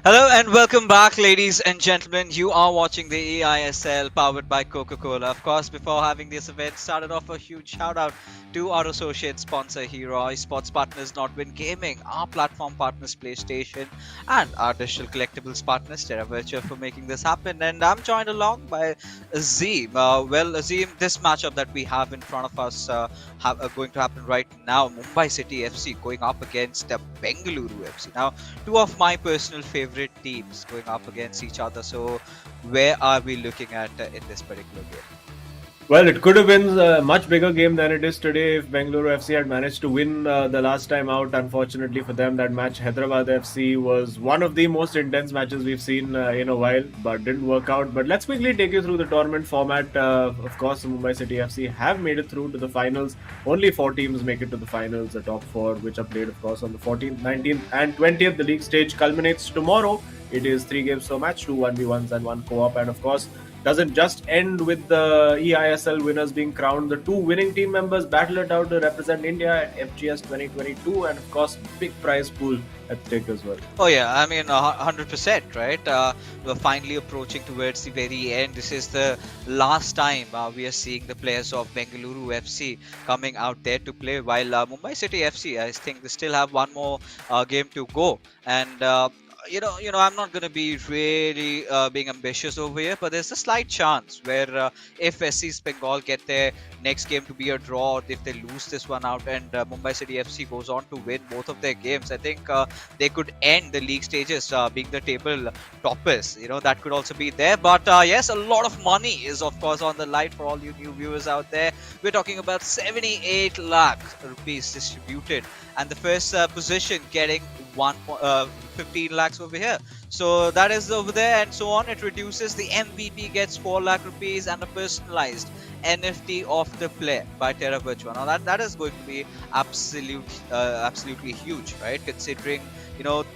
Hello and welcome back, ladies and gentlemen. You are watching the eISL powered by Coca-Cola. Of course, before having this event started off, a huge shout out to our associate sponsor Hero, sports partners Nordwind Gaming, our platform partners PlayStation, and our digital collectibles partners Terra Virtua for making this happen. And I'm joined along by Azim. Azim, this matchup that we have in front of us going to happen right now. Mumbai City FC going up against Bengaluru FC. Now, two of my personal favorite teams going up against each other. So, where are we looking at in this particular game? Well, it could have been a much bigger game than it is today if Bengaluru FC had managed to win the last time out. Unfortunately for them, that match, Hyderabad FC, was one of the most intense matches we've seen in a while, but didn't work out. But let's quickly take you through the tournament format. Of course, the Mumbai City FC have made it through to the finals. Only 4 teams make it to the finals, the top 4, which are played, of course, on the 14th, 19th, and 20th. The league stage culminates tomorrow. It is 3 games per match, 2 1v1s and 1 co-op, and of course, doesn't just end with the eISL winners being crowned. The 2 winning team members battle it out to represent India at FGS 2022, and of course, big prize pool at stake as well. Oh yeah, I mean 100%, right? We're finally approaching towards the very end. This is the last time we are seeing the players of Bengaluru FC coming out there to play. While Mumbai City FC, I think they still have one more game to go, and I'm not going to be really being ambitious over here, but there's a slight chance where if SC's Bengal get their next game to be a draw, or if they lose this one out and Mumbai City FC goes on to win both of their games, I think they could end the league stages being the table toppers. That could also be there. But yes, a lot of money is of course on the line for all you new viewers out there. We're talking about 78 lakh rupees distributed, and the first position getting 15 lakhs over here. So that is over there, and so on. It reduces. The MVP gets 4 lakh rupees and a personalized NFT of the player by Terra Virtua. Now that is going to be absolutely huge, right? Considering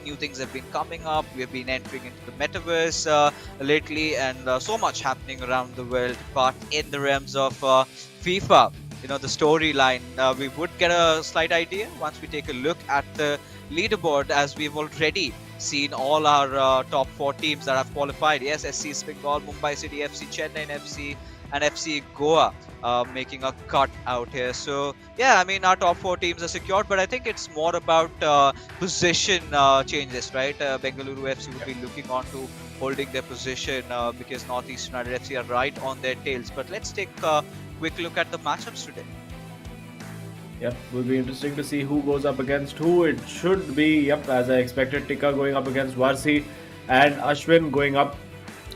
new things have been coming up. We have been entering into the metaverse lately, and so much happening around the world. But in the realms of FIFA, the storyline, we would get a slight idea once we take a look at the leaderboard, as we've already seen all our top 4 teams that have qualified. Yes, SC Bengal, Mumbai City FC, Chennai FC, and FC Goa making a cut out here. So yeah, I mean our top 4 teams are secured, but I think it's more about position changes, right? Bengaluru FC will be looking on to holding their position because Northeast United FC are right on their tails. But let's take a quick look at the matchups today. Yep, will be interesting to see who goes up against who. It should be, as I expected, Tikka going up against Varsi, and Ashwin going up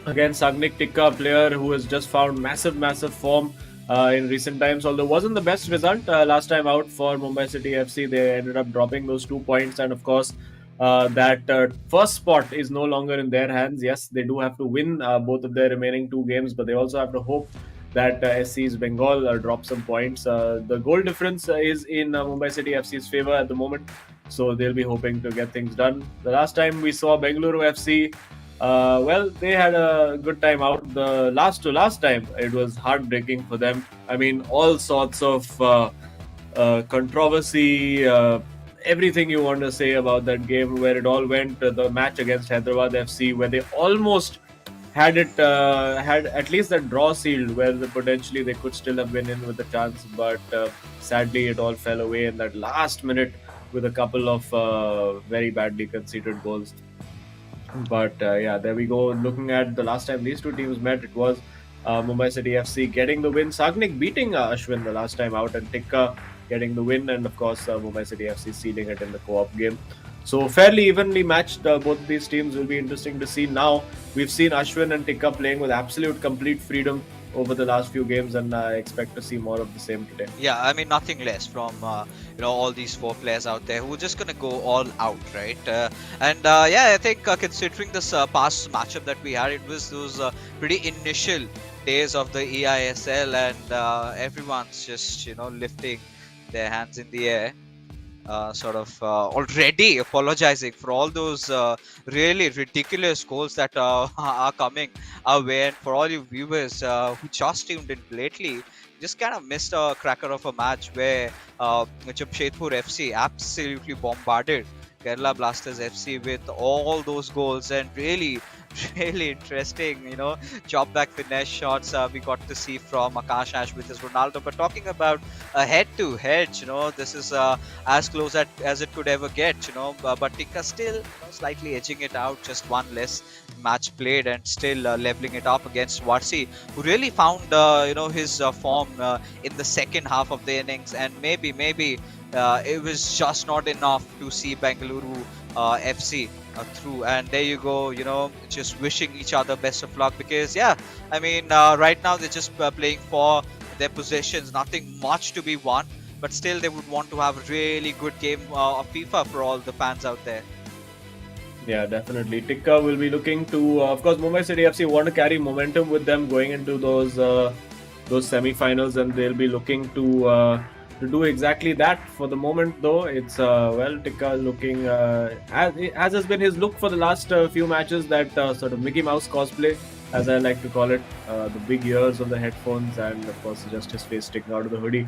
against Sagnik. Tikka, a player who has just found massive form in recent times, although wasn't the best result last time out for Mumbai City FC. They ended up dropping those 2 points, and of course, that first spot is no longer in their hands. Yes, they do have to win both of their remaining 2 games, but they also have to hope that SC's Bengal drop some points. The goal difference is in Mumbai City FC's favour at the moment, so they'll be hoping to get things done. The last time we saw Bengaluru FC, they had a good time out. The last time, it was heartbreaking for them. I mean, all sorts of controversy, everything you want to say about that game, where it all went. The match against Hyderabad FC, where they almost had at least that draw sealed, where potentially they could still have been in with a chance, but sadly it all fell away in that last minute with a couple of very badly conceded goals. But there we go. Looking at the last time these 2 teams met, it was Mumbai City FC getting the win, Sagnik beating Ashwin the last time out, and Tikka getting the win, and of course Mumbai City FC sealing it in the co-op game. So fairly evenly matched, both of these teams. Will be interesting to see. Now we've seen Ashwin and Tikka playing with absolute complete freedom over the last few games, and I expect to see more of the same today. Yeah, I mean nothing less from all these 4 players out there who are just gonna go all out, right? I think considering this past matchup that we had, it was those pretty initial days of the eISL, and everyone's just lifting their hands in the air. Already apologizing for all those really ridiculous goals that are coming our way. And for all you viewers who just tuned in lately, just kind of missed a cracker of a match where Jamshedpur FC absolutely bombarded Kerala Blasters FC with all those goals and really, really interesting, job back finesse shots we got to see from Akash Ash with his Ronaldo. But talking about a head-to-head, this is as close as it could ever get, but Tika still slightly edging it out, just one less match played and still leveling it up against Varsi, who really found his form in the second half of the innings, and maybe it was just not enough to see Bengaluru FC through. And there you go, just wishing each other best of luck, because I mean, right now they're just playing for their possessions, nothing much to be won, but still they would want to have a really good game of FIFA for all the fans out there. Yeah, definitely. Tikka will be looking to, of course, Mumbai City FC want to carry momentum with them going into those semi-finals, and they'll be looking to do exactly that. For the moment, though, it's Tikka looking as has been his look for the last few matches, that sort of Mickey Mouse cosplay, as I like to call it, the big ears on the headphones, and of course just his face sticking out of the hoodie.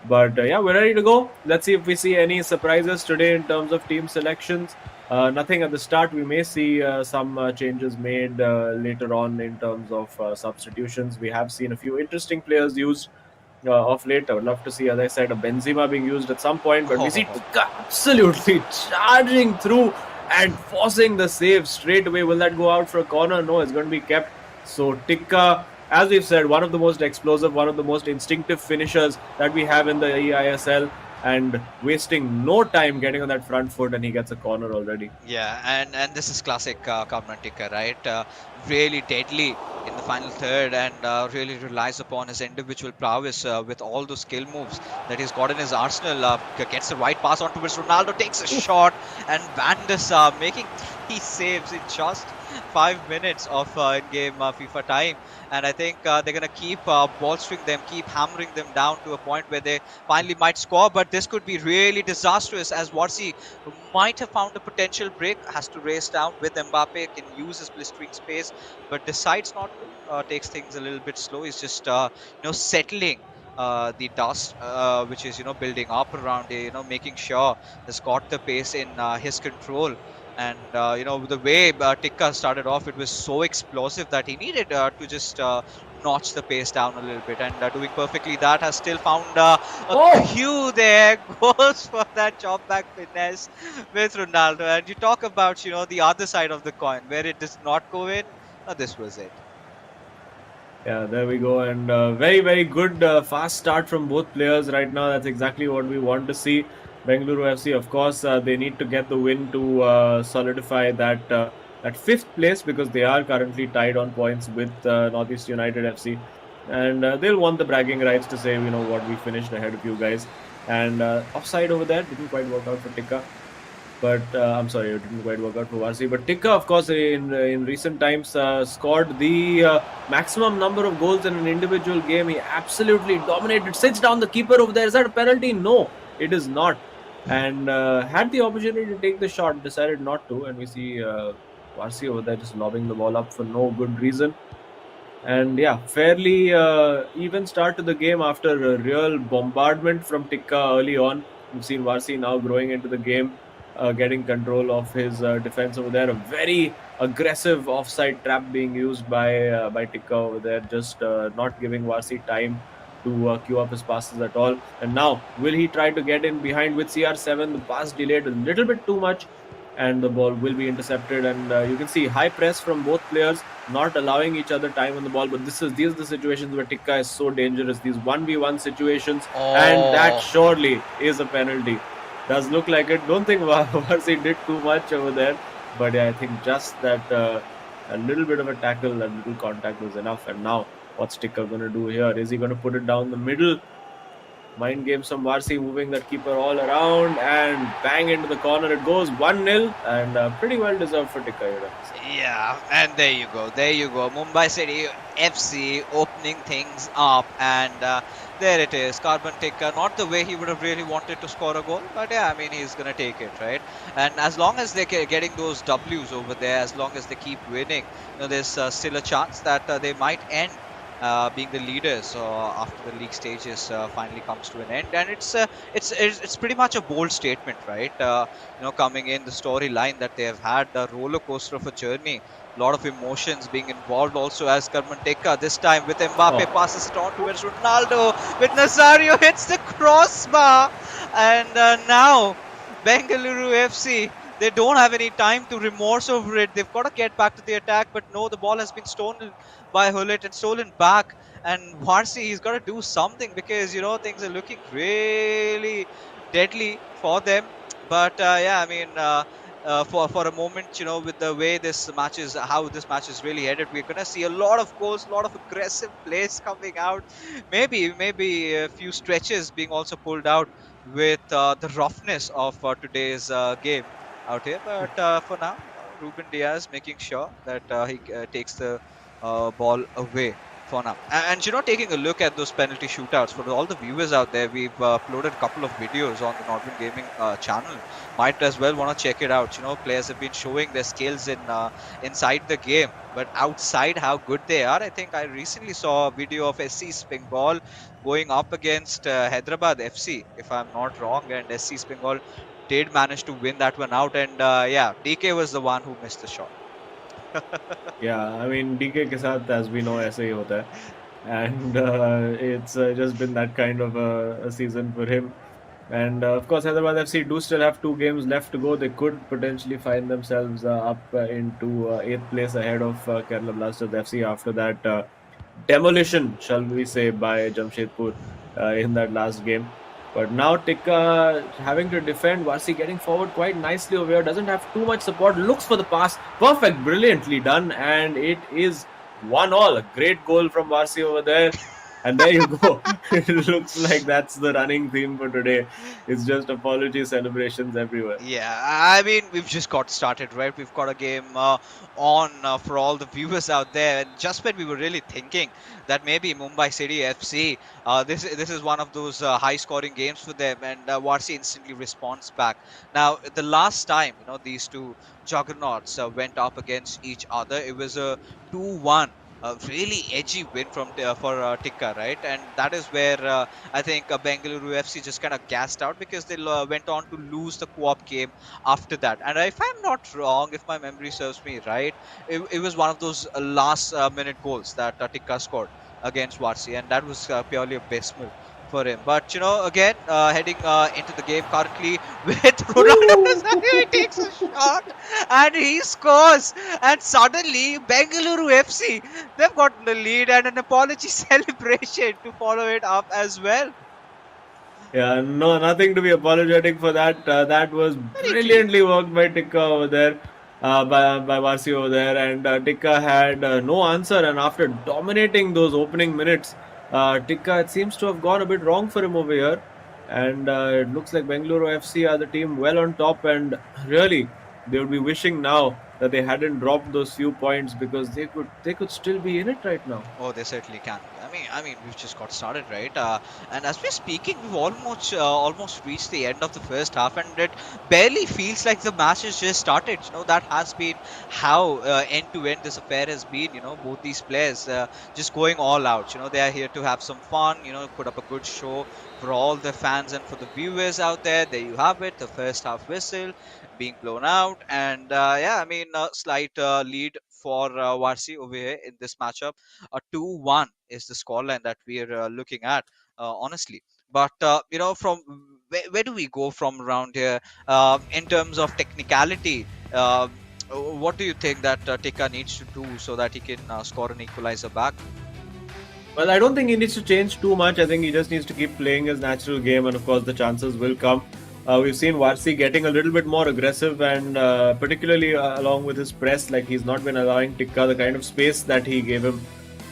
But we're ready to go. Let's see if we see any surprises today in terms of team selections. Nothing at the start. We may see some changes made later on in terms of substitutions. We have seen a few interesting players used of late. I would love to see, as I said, a Benzema being used at some point, but we see Tika absolutely charging through and forcing the save straight away. Will that go out for a corner? No, it's going to be kept. So Tika, as we've said, one of the most explosive, one of the most instinctive finishers that we have in the eISL, and wasting no time getting on that front foot, and he gets a corner already. Yeah, and this is classic Tika, right? Really deadly in the final third, and really relies upon his individual prowess with all those skill moves that he's got in his arsenal. Gets the right pass on towards Ronaldo, takes a shot, and Vandus making 3 saves in just 5 minutes of in-game FIFA time. And I think they're going to keep bolstering them, keep hammering them down to a point where they finally might score. But this could be really disastrous, as Varsi might have found a potential break, has to race down with Mbappe, can use his blistering space, but decides not to, takes things a little bit slow. He's just, settling the dust which is, building up around it, making sure he's got the pace in his control. And the way Tika started off, it was so explosive that he needed to just notch the pace down a little bit, and doing perfectly that, has still found a cue there. Goes for that job back finesse with Ronaldo. And you talk about the other side of the coin where it does not go in. This was it. Yeah, there we go. And very, very good fast start from both players right now. That's exactly what we want to see. Bengaluru FC, of course, they need to get the win to solidify that 5th place, because they are currently tied on points with Northeast United FC. And they'll want the bragging rights to say, what, we finished ahead of you guys. And offside over there didn't quite work out for Tika. But I'm sorry, it didn't quite work out for Varsi. But Tika, of course, in recent times scored the maximum number of goals in an individual game. He absolutely dominated. Sits down the keeper over there. Is that a penalty? No, it is not. And had the opportunity to take the shot, decided not to. And we see Varsi over there just lobbing the ball up for no good reason. And fairly even start to the game after a real bombardment from Tika early on. We've seen Varsi now growing into the game, getting control of his defense over there. A very aggressive offside trap being used by Tika over there, just not giving Varsi time to queue up his passes at all. And now, will he try to get in behind with CR7? The pass delayed a little bit too much, and the ball will be intercepted. And you can see high press from both players, not allowing each other time on the ball. But these are the situations where Tika is so dangerous. These 1v1 situations, and that surely is a penalty. Does look like it. Don't think Varsi did too much over there, but I think just that a little bit of a tackle, a little contact was enough. And now, what's Tika going to do here? Is he going to put it down the middle? Mind games from Varsi, moving that keeper all around, and bang into the corner. It goes 1-0, and pretty well deserved for Tika. Yeah, and there you go. Mumbai City FC opening things up, and there it is. Carbon Tika, not the way he would have really wanted to score a goal, but he's going to take it, right? And as long as they're getting those W's over there, as long as they keep winning, there's still a chance that they might end being the leaders after the league stages finally comes to an end, and it's pretty much a bold statement, right? Coming in the storyline that they have had a roller coaster of a journey, a lot of emotions being involved also, as Karman Tekka this time with Oh, Mbappe passes it on towards Ronaldo, with Nazario hits the crossbar, and now Bengaluru FC, they don't have any time to remorse over it. They've got to get back to the attack, but no, the ball has been stolen by Hullet and stolen back. And Varsi, he's got to do something because things are looking really deadly for them. But yeah, I mean, for a moment, with the way this match is, how this match is really headed, we're gonna see a lot of goals, a lot of aggressive plays coming out. Maybe a few stretches being also pulled out with the roughness of today's game out here. But for now, Ruben Diaz making sure that he takes the ball away for now. And taking a look at those penalty shootouts for all the viewers out there, we've uploaded a couple of videos on the Nordwind Gaming channel. Might as well want to check it out. Players have been showing their skills in inside the game, but outside how good they are. I think I recently saw a video of SC Bengal going up against Hyderabad FC, if I'm not wrong, and SC Bengal did manage to win that one out. And yeah, DK was the one who missed the shot. yeah. I mean, DK के साथ, as we know, ऐसे ही होता है. And it's just been that kind of a season for him. And of course, Hyderabad FC do still have 2 games left to go. They could potentially find themselves up into 8th place ahead of Kerala Blasters FC after that demolition, shall we say, by Jamshedpur in that last game. But now Tikka having to defend, Varsi getting forward quite nicely over here, doesn't have too much support, looks for the pass, perfect, brilliantly done, and it is 1-1. A great goal from Varsi over there. And there you go. It looks like that's the running theme for today. It's just apology celebrations everywhere. Yeah, I mean, we've just got started, right? We've got a game on for all the viewers out there, and just when we were really thinking that maybe Mumbai City FC, this is one of those high-scoring games for them, and Varsi instantly responds back. Now, the last time, these two juggernauts went up against each other, it was a 2-1. A really edgy win for Tikka, right? And that is where I think Bengaluru FC just kind of gassed out because they went on to lose the co-op game after that. And if I'm not wrong, if my memory serves me right, it was one of those last minute goals that Tikka scored against Varsi, and that was purely abysmal for him. But again, heading into the game currently with Ronaldo Nazario, he takes a shot and he scores, and suddenly Bengaluru FC, they've got the lead and an apology celebration to follow it up as well. Yeah, no, nothing to be apologetic for that. That was Very clean. brilliantly worked by Tikka over there, by Varsi over there, and Tikka had no answer. And after dominating those opening minutes, Tikka, it seems to have gone a bit wrong for him over here, and it looks like Bengaluru FC are the team well on top, and really they would be wishing now that they hadn't dropped those few points because they could still be in it right now. Oh, they certainly can. I mean, we've just got started, right? And as we're speaking, we've almost reached the end of the first half, and it barely feels like the match has just started. That has been how end to end this affair has been. Both these players just going all out. They are here to have some fun. Put up a good show for all the fans and for the viewers out there. There you have it, the first half whistle being blown out, and yeah, I mean, a slight lead for Varsi over here in this matchup. A 2-1 is the scoreline that we are looking at, honestly. But from where do we go from around here in terms of technicality? What do you think that Tika needs to do so that he can score an equalizer back? Well, I don't think he needs to change too much. I think he just needs to keep playing his natural game, and of course, the chances will come. We've seen Varsi getting a little bit more aggressive, and particularly along with his press, like he's not been allowing Tikka the kind of space that he gave him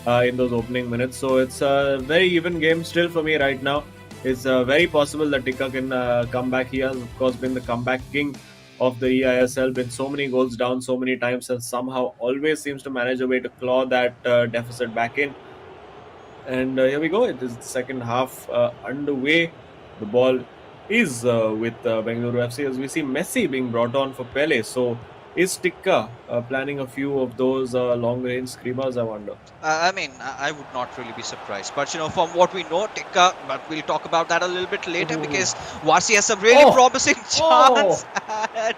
in those opening minutes. So it's a very even game still for me right now. It's very possible that Tikka can come back. He has, of course, been the comeback king of the eISL, been so many goals down so many times, and somehow always seems to manage a way to claw that deficit back in. And here we go. It is the second half underway. The ball is with Bengaluru FC as we see Messi being brought on for Pele. So Is Tikka planning a few of those long-range screamers, I wonder? I mean, I would not really be surprised. But, from what we know, Tikka, but we'll talk about that a little bit later Ooh. because Wasi has some really Oh! promising chance. Oh! And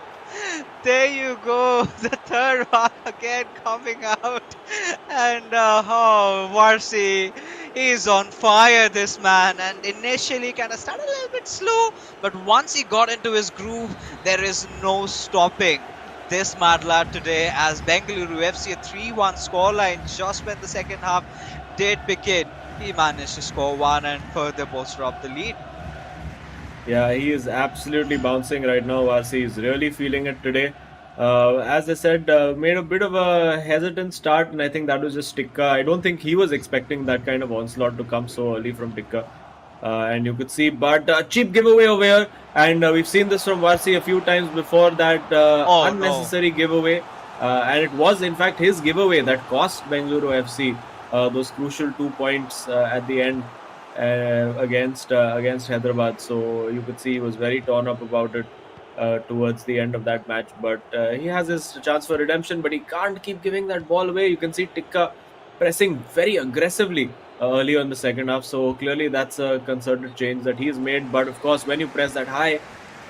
there you go. The third one again coming out. And, Warsi, he's on fire, this man. And initially kind of started a little bit slow. But once he got into his groove, there is no stopping this mad lad today as Bengaluru FC a 3-1 scoreline just when the second half did begin. He managed to score one and further bolster up the lead. Yeah, he is absolutely bouncing right now. Varsi is really feeling it today. As I said, made a bit of a hesitant start, and I think that was just Tikka. I don't think he was expecting that kind of onslaught to come so early from Tikka. And you could see, but cheap giveaway over here. And we've seen this from Varsi a few times before, that Oh no. unnecessary giveaway. And it was, in fact, his giveaway that cost Bengaluru FC those crucial 2 points at the end against Hyderabad. So you could see he was very torn up about it towards the end of that match. But he has his chance for redemption, but he can't keep giving that ball away. You can see Tikka pressing very aggressively early on the second half. So clearly that's a concerted change that he's made. But of course, when you press that high,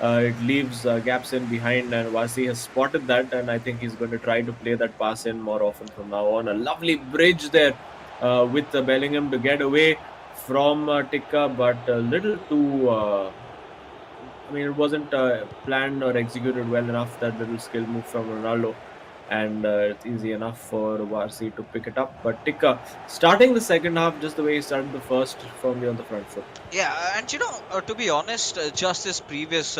it leaves gaps in behind, and Vasi has spotted that, and I think he's going to try to play that pass in more often from now on. A lovely bridge there with Bellingham to get away from Tikka, but a little too. I mean, it wasn't planned or executed well enough. That little skill move from Ronaldo, and it's easy enough for Varsi to pick it up. But Tikka starting the second half just the way he started the first, firmly on the front foot. Yeah, and to be honest, just his previous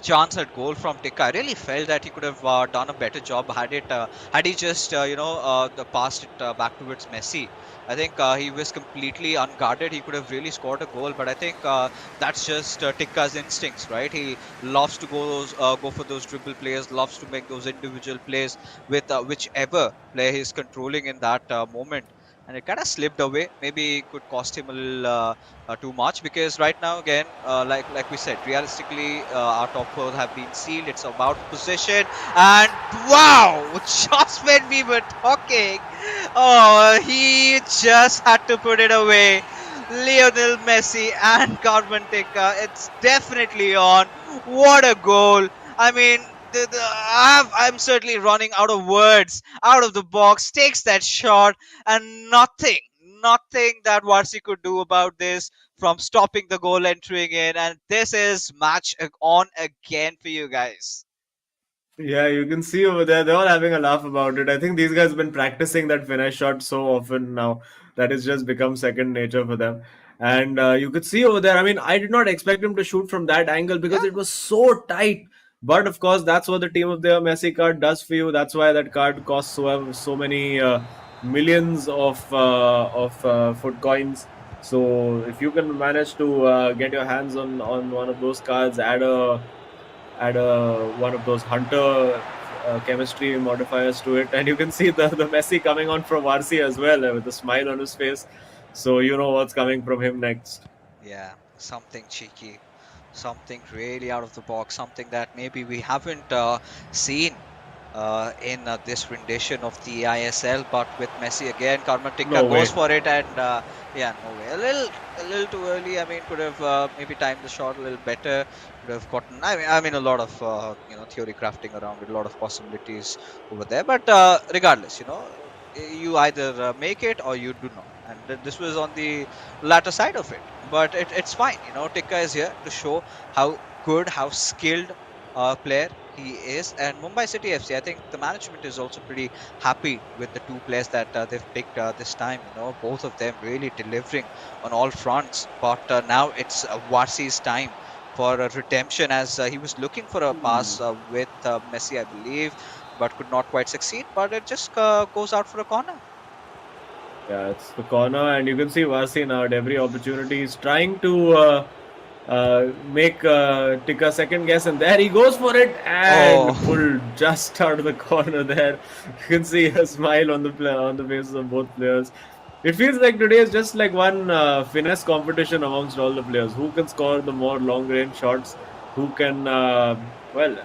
chance at goal from Tikka, I really felt that he could have done a better job had he just passed it back towards Messi. I think he was completely unguarded. He could have really scored a goal, but I think that's just Tikka's instincts, right? He loves to go for those dribble plays, loves to make those individual plays with whichever player he's controlling in that moment. And it kind of slipped away. Maybe it could cost him a little too much because right now again, like we said, realistically, our top four have been sealed. It's about possession, and wow, just when we were talking, oh, he just had to put it away. Lionel Messi and Carmen Tekka, it's definitely on. What a goal! I mean, I'm certainly running out of words. Out of the box, takes that shot, and nothing that Varsi could do about this from stopping the goal entering in. And this is match on again for you guys. Yeah, you can see over there, they're all having a laugh about it. I think these guys have been practicing that finish shot so often now that it's just become second nature for them. And you could see over there, I mean, I did not expect him to shoot from that angle because Yeah, it was so tight. But of course, that's what the Team of the Year Messi card does for you. That's why that card costs so many millions of foot coins. So if you can manage to get your hands on one of those cards, add one of those hunter chemistry modifiers to it, and you can see the Messi coming on from RC as well with a smile on his face. So you know what's coming from him next. yeah, something cheeky, something really out of the box, something that maybe we haven't seen in this rendition of the eISL. But with Messi again, No Karmatika way. goes for it, and yeah, no way. A little too early. I mean, could have maybe timed the shot a little better. Could have gotten. I mean, a lot of theory crafting around it, a lot of possibilities over there. But regardless, you either make it or you do not. And this was on the latter side of it. But it's fine. Tikka is here to show how good, how skilled player he is. And Mumbai City FC, I think the management is also pretty happy with the two players that they've picked this time. Both of them really delivering on all fronts. But now it's Varsi's time for a redemption as he was looking for a pass with Messi, I believe, but could not quite succeed. But it just goes out for a corner. Yeah, it's the corner, and you can see Vasi now at every opportunity. He's trying to make Tika second guess, and there he goes for it and Oh, pulled just out of the corner there. You can see a smile on the faces of both players. It feels like today is just like one finesse competition amongst all the players. Who can score the more long range shots? Who can, well,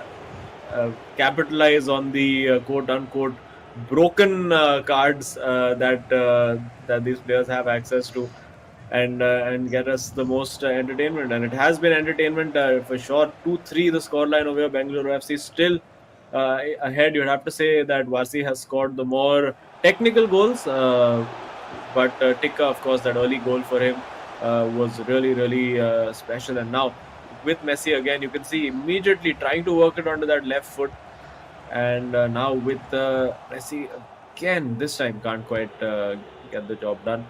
capitalize on the quote unquote broken cards that these players have access to, and get us the most entertainment. And it has been entertainment for sure. 2-3 the scoreline over here. Bengaluru FC still ahead. You'd have to say that Varsi has scored the more technical goals, but Tikka, of course, that early goal for him was really, really special. And now with Messi again, you can see immediately trying to work it onto that left foot. And now with Messi again, this time can't quite get the job done.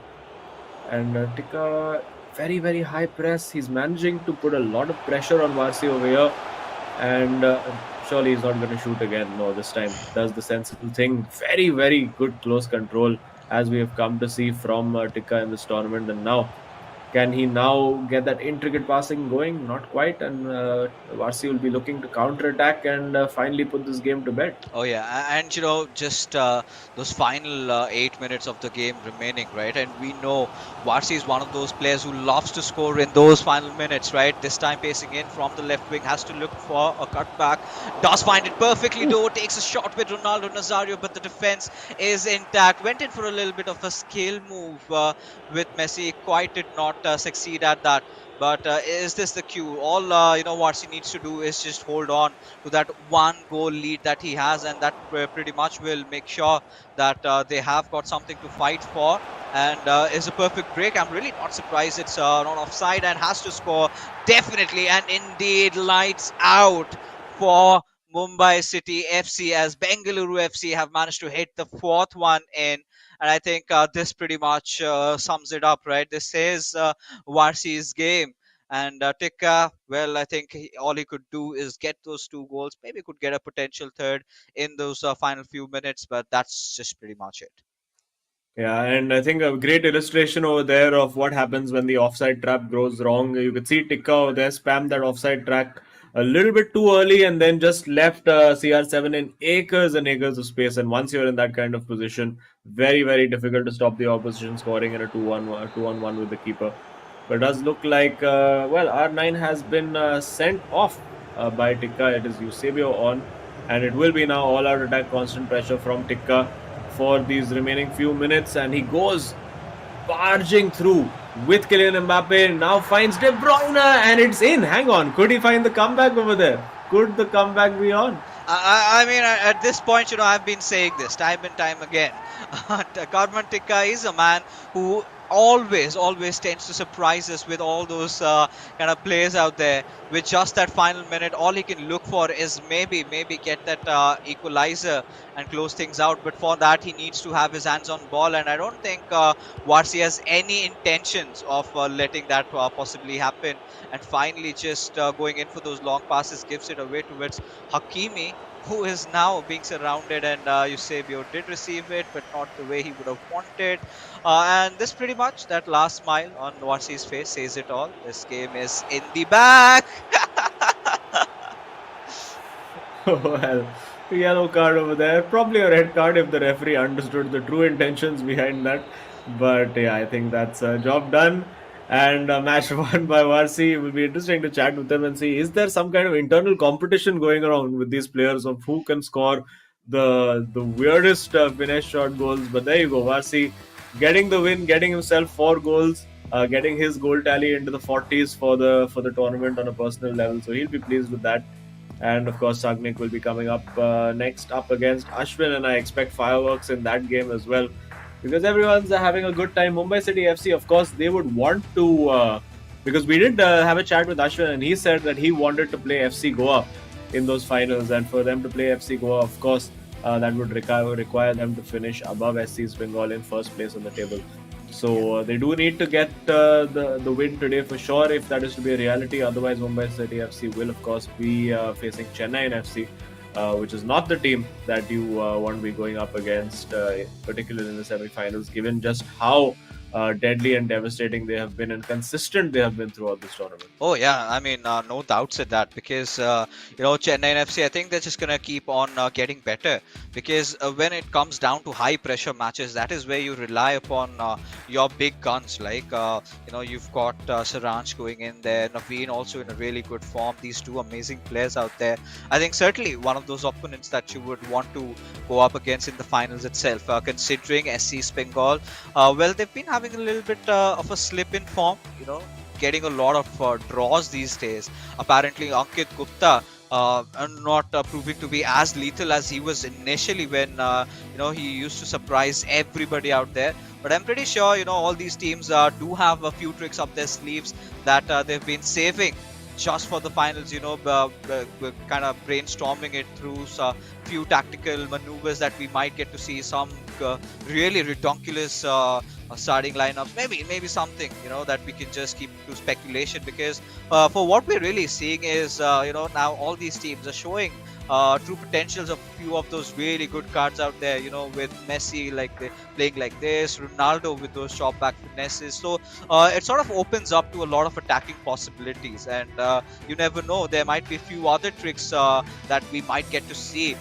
And Tikka, very, very high press. He's managing to put a lot of pressure on Varsi over here. And surely he's not going to shoot again. No, this time does the sensible thing. Very, very good close control, as we have come to see from Tikka in this tournament. And now, can he now get that intricate passing going? Not quite. And Varsi will be looking to counter-attack and finally put this game to bed. Oh yeah, and just those final 8 minutes of the game remaining, right? And we know Varsi is one of those players who loves to score in those final minutes, right? This time pacing in from the left wing, has to look for a cutback. Does find it perfectly though. Takes a shot with Ronaldo Nazario, but the defense is intact. Went in for a little bit of a skill move with Messi. Quite did not succeed at that. But is this the cue? All Varsi needs to do is just hold on to that one goal lead that he has, and that pretty much will make sure that they have got something to fight for. And is a perfect break. I'm really not surprised it's not offside, and has to score definitely, and indeed lights out for Mumbai City FC, as Bengaluru FC have managed to hit the fourth one in. And I think this pretty much sums it up, right? This is Varsi's game. And Tikka, well, I think all he could do is get those two goals. Maybe could get a potential third in those final few minutes, but that's just pretty much it. Yeah, and I think a great illustration over there of what happens when the offside trap goes wrong. You could see Tikka over there spam that offside track a little bit too early and then just left CR7 in acres and acres of space. And once you're in that kind of position, very, very difficult to stop the opposition scoring in a 2-on-1 with the keeper. But it does look like, R9 has been sent off by Tikka. It is Eusebio on, and it will be now all-out attack, constant pressure from Tikka for these remaining few minutes, and he goes barging through with Kylian Mbappe. Now finds De Bruyne, and it's in. Hang on, could he find the comeback over there? Could the comeback be on? I mean, at this point, I've been saying this time and time again. Karman Tikka is a man who always tends to surprise us with all those kind of plays out there. With just that final minute, all he can look for is maybe get that equalizer and close things out. But for that, he needs to have his hands on ball, and I don't think Varsi has any intentions of letting that possibly happen. And finally, just going in for those long passes, gives it away towards Hakimi, who is now being surrounded, and Eusebio did receive it, but not the way he would have wanted. And this pretty much, that last smile on Varsi's face says it all. This game is in the bag. Well, yellow card over there. Probably a red card if the referee understood the true intentions behind that. But yeah, I think that's a job done. And a match won by Varsi. It will be interesting to chat with them and see, is there some kind of internal competition going around with these players of who can score the weirdest finesse shot goals. But there you go, Varsi getting the win, getting himself 4 goals, getting his goal tally into the 40s for the tournament on a personal level. So he'll be pleased with that. And of course, Sagnik will be coming up next up against Ashwin, and I expect fireworks in that game as well, because everyone's having a good time. Mumbai City FC, of course, they would want to, because we did have a chat with Ashwin, and he said that he wanted to play FC Goa in those finals, and for them to play FC Goa, of course, that would require them to finish above SC East Bengal in first place on the table. So they do need to get the win today for sure, if that is to be a reality. Otherwise, Mumbai City FC will, of course, be facing Chennai FC, which is not the team that you want to be going up against, particularly in the semi-finals, given just how deadly and devastating they have been, and consistent they have been throughout this tournament. Oh yeah, I mean, no doubts in that because Chennai FC. I think they're just gonna keep on getting better because when it comes down to high pressure matches, that is where you rely upon your big guns. Like you've got Saranch going in there, Naveen also in a really good form. These two amazing players out there. I think certainly one of those opponents that you would want to go up against in the finals itself. Considering SC Bengal, well, they've been having a little bit of a slip in form. Getting a lot of draws these days. Apparently, Ankit Gupta not proving to be as lethal as he was initially when he used to surprise everybody out there. But I'm pretty sure all these teams do have a few tricks up their sleeves that they've been saving just for the finals. Kind of brainstorming it through a few tactical maneuvers that we might get to see some really ridiculous starting lineups, maybe something that we can just keep to speculation because for what we're really seeing is now all these teams are showing true potentials of few of those really good cards out there, with Messi playing like this, Ronaldo with those shot back finesses. So it sort of opens up to a lot of attacking possibilities, and you never know, there might be a few other tricks that we might get to see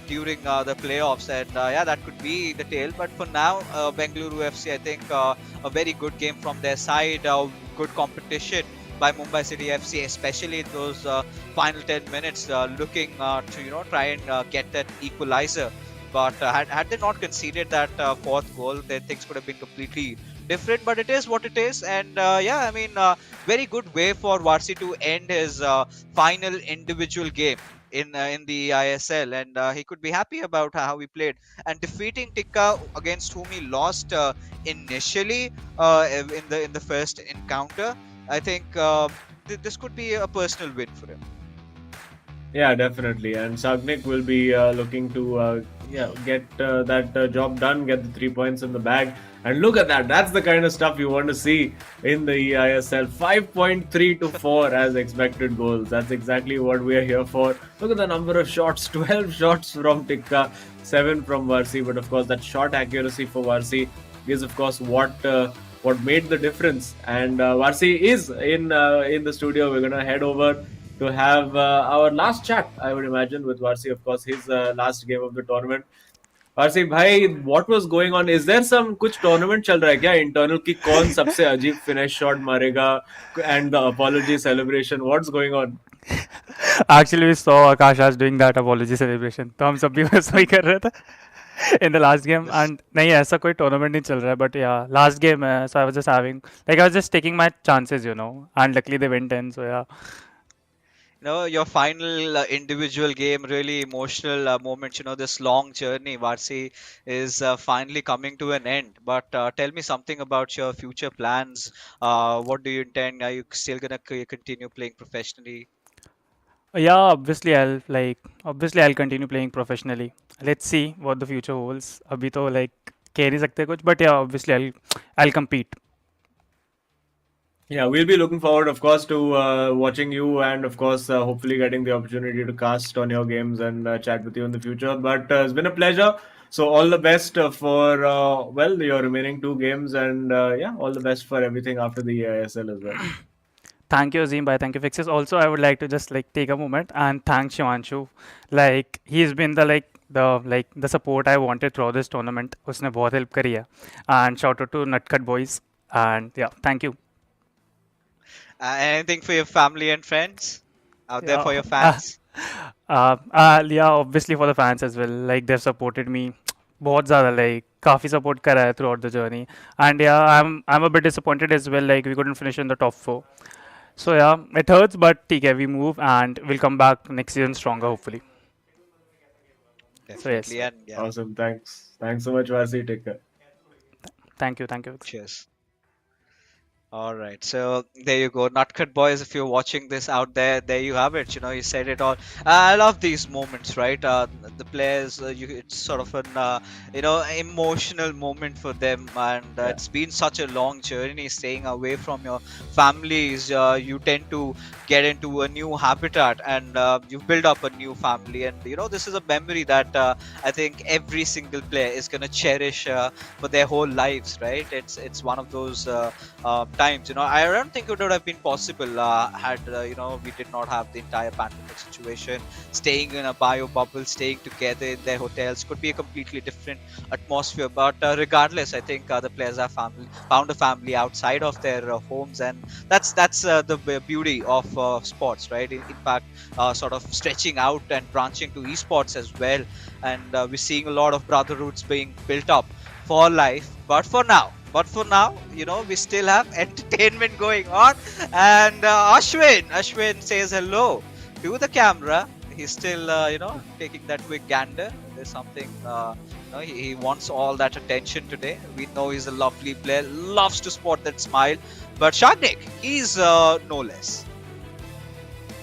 during the playoffs, and yeah, that could be the tale. But for now, Bengaluru FC, I think a very good game from their side, good competition by Mumbai City FC, especially in those final 10 minutes, looking to try and get that equalizer. But had they not conceded that fourth goal, then things could have been completely different. But it is what it is, and yeah, I mean, very good way for Varsi to end his final individual game in the eISL, and he could be happy about how he played and defeating Tikka, against whom he lost initially in the first encounter. I think this could be a personal win for him. Yeah, definitely. And Sagnik will be looking to get that job done, get the 3 points in the bag. And look at that. That's the kind of stuff you want to see in the eISL. 5.3 to 4 as expected goals. That's exactly what we are here for. Look at the number of shots. 12 shots from Tikka, 7 from Varsi. But of course, that shot accuracy for Varsi is, of course, what made the difference. And Varsi is in the studio. We're going to head over to have our last chat, I would imagine, with Varsi. Of course, his last game of the tournament. Varsi भाई, what was going on? Is there some कुछ tournament चल रहा है क्या internal कि कौन सबसे अजीब finish shot मारेगा and the apology celebration? What's going on? Actually, we saw Akash doing that apology celebration. तो हम सब भी वैसा ही कर रहे थे in the last game. This, And नहीं, ऐसा कोई tournament नहीं चल रहा है. But yeah, last game है. So I was just I was just taking my chances, and luckily they went in. So yeah. your final individual game, really emotional moment. This long journey, Varsi, is finally coming to an end. But tell me something about your future plans. What do you intend? Are you still gonna continue playing professionally? Yeah, obviously I'll continue playing professionally. Let's see what the future holds. अभी तो कह नहीं सकते कुछ, but yeah, obviously I'll compete. Yeah, we'll be looking forward, of course, to watching you and, of course, hopefully getting the opportunity to cast on your games and chat with you in the future. But it's been a pleasure. So, all the best for, your remaining 2 games, and yeah, all the best for everything after the AISL as well. Thank you, Azim. Bye. Thank you, Fixes. Also, I would like to just take a moment and thank Shivanshu. He's been the support I wanted throughout this tournament. उसने बहुत help करी है. And shout out to Nutcut boys. And yeah, thank you. Anything for your family and friends out there, for Yeah. your fans? Yeah, obviously for the fans as well. They've supported me. बहुत ज़्यादा काफ़ी support करा है throughout the journey. And yeah, I'm a bit disappointed as well. We couldn't finish in the top 4. So yeah, it hurts, but okay, we move and we'll come back next season stronger, hopefully. So yes, Definitely, and yeah, Awesome. Thanks. Thanks so much, Vasi. Take care. thank you, cheers. All right, so there you go, Nutcut boys. If you're watching this out there, there you have it. You know, you said it all. I love these moments, right? The players, it's sort of an emotional moment for them, and Yeah. it's been such a long journey. Staying away from your families, you tend to get into a new habitat, and you build up a new family. And this is a memory that I think every single player is gonna cherish for their whole lives, right? It's one of those. Times. I don't think it would have been possible had we did not have the entire pandemic situation. Staying in a bio bubble, staying together in their hotels could be a completely different atmosphere. But regardless, I think the players have found a family outside of their homes, and that's the beauty of sports, right? In fact, sort of stretching out and branching to esports as well, and we're seeing a lot of brotherhoods being built up for life. But for now, we still have entertainment going on. And Ashwin says hello to the camera. He's still, taking that quick gander. There's something, he wants all that attention today. We know he's a lovely player, loves to spot that smile. But Shagnik, he's no less.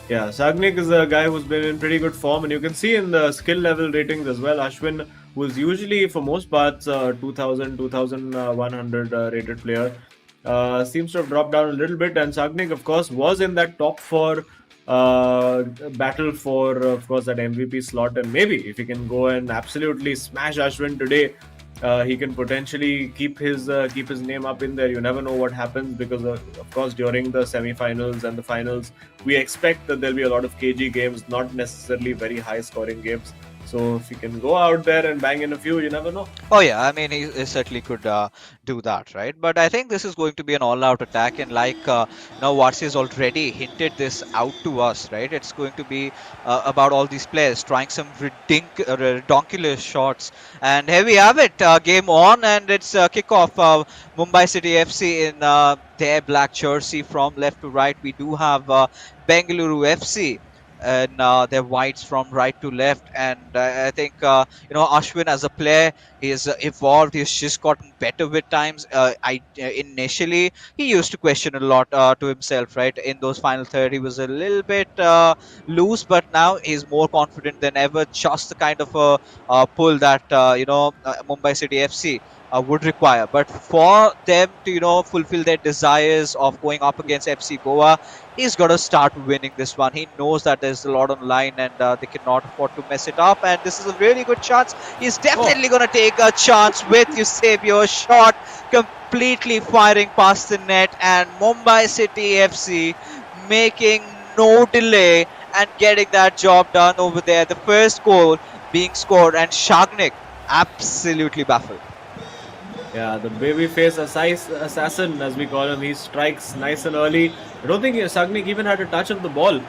Yeah, Sagnik is a guy who's been in pretty good form, and you can see in the skill level ratings as well. Ashwin was usually, for most parts, 2000, 2100 rated player. Seems to have dropped down a little bit, and Sagnik, of course, was in that top four battle for, of course, that MVP slot. And maybe if he can go and absolutely smash Ashwin today, he can potentially keep his name up in there. You never know what happens because of course during the semi-finals and the finals we expect that there'll be a lot of KG games, not necessarily very high scoring games. So if he can go out there and bang in a few, you never know. Oh yeah, I mean he certainly could do that, right? But I think this is going to be an all-out attack, and like Varsi has already hinted this out to us, right? It's going to be about all these players trying some ridiculous shots, and here we have it, game on, and it's kickoff. Mumbai City FC in their black jersey from left to right. We do have Bengaluru FC and their whites from right to left. And I think Ashwin as a player, he's evolved. He's just gotten better with times. Initially he used to question a lot to himself, right? In those final third, he was a little bit loose, but now he's more confident than ever. Just the kind of a pull that Mumbai City FC would require. But for them to fulfill their desires of going up against FC Goa, he's got to start winning this one. He knows that there's a lot on line, and they cannot afford to mess it up. And this is a really good chance. He's definitely going to take a chance with Eusebio. Shot completely firing past the net, and Mumbai City FC making no delay and getting that job done over there. The first goal being scored, and Shagnik absolutely baffled. Yeah, the babyface assassin, as we call him, he strikes nice and early. I don't think Sagnik even had a touch of the ball.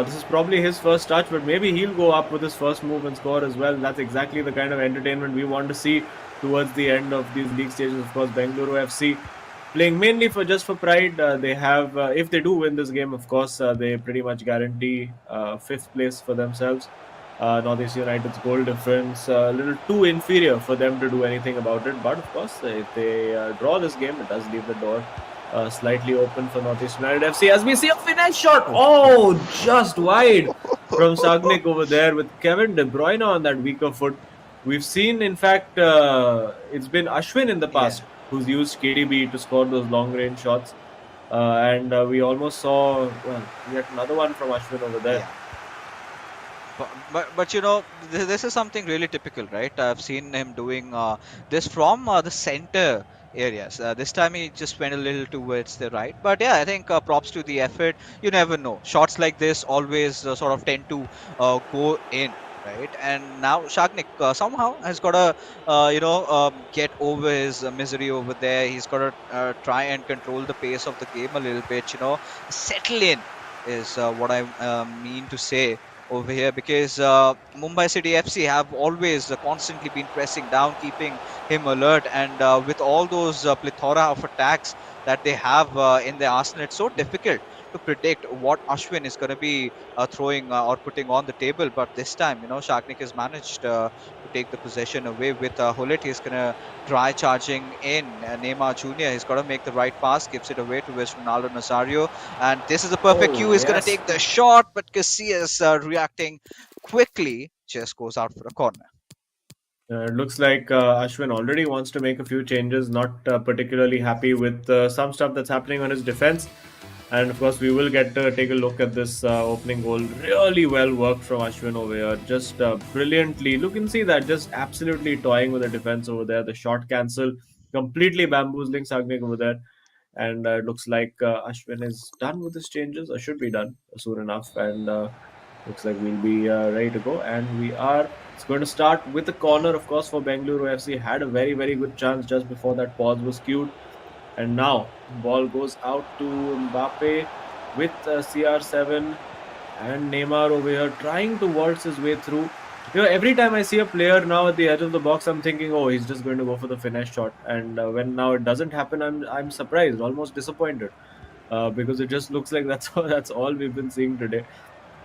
This is probably his first touch, but maybe he'll go up with his first move and score as well. That's exactly the kind of entertainment we want to see towards the end of these league stages. Of course, Bengaluru FC playing mainly for pride. They have, if they do win this game, of course, they pretty much guarantee fifth place for themselves. Northeast United's goal difference a little too inferior for them to do anything about it. But of course, if they draw this game, it does leave the door slightly open for Northeast United FC. As we see a finesse shot, oh, just wide from Sagnik over there with Kevin De Bruyne on that weaker foot. We've seen, in fact, it's been Ashwin in the past who's used KDB to score those long-range shots. And we almost saw yet another one from Ashwin over there. Yeah. But this is something really typical, right? I've seen him doing this from the center areas. This time he just went a little towards the right. But yeah, I think props to the effort. You never know. Shots like this always sort of tend to go in, right? And now Shagnik somehow has got to get over his misery over there. He's got to try and control the pace of the game a little bit. Settle in is what I mean to say over here, because Mumbai City FC have always constantly been pressing down, keeping him alert, and with all those plethora of attacks that they have in their arsenal, it's so difficult to predict what Ashwin is going to be throwing or putting on the table. But this time, Shagnik has managed to take the possession away with Hullet. He's going to try charging in Neymar Jr. He's got to make the right pass, gives it away towards Ronaldo Nazario. And this is a perfect cue. Oh, He's going to yes. take the shot, but Casillas reacting quickly just goes out for a corner. It looks like Ashwin already wants to make a few changes, not particularly happy with some stuff that's happening on his defense. And of course, we will get to take a look at this opening goal. Really well worked from Ashwin over here. Just brilliantly. You can see that just absolutely toying with the defense over there. The shot cancel, completely bamboozling Sagnik over there. And it looks like Ashwin is done with his changes, or should be done soon enough. And looks like we'll be ready to go. And we are. It's going to start with a corner, of course, for Bengaluru FC. Had a very, very good chance just before that pause was cued. And now, ball goes out to Mbappe with CR7 and Neymar over here trying to waltz his way through. Every time I see a player now at the edge of the box, I'm thinking, oh, he's just going to go for the finesse shot. And when now it doesn't happen, I'm surprised, almost disappointed, because it just looks like that's all we've been seeing today.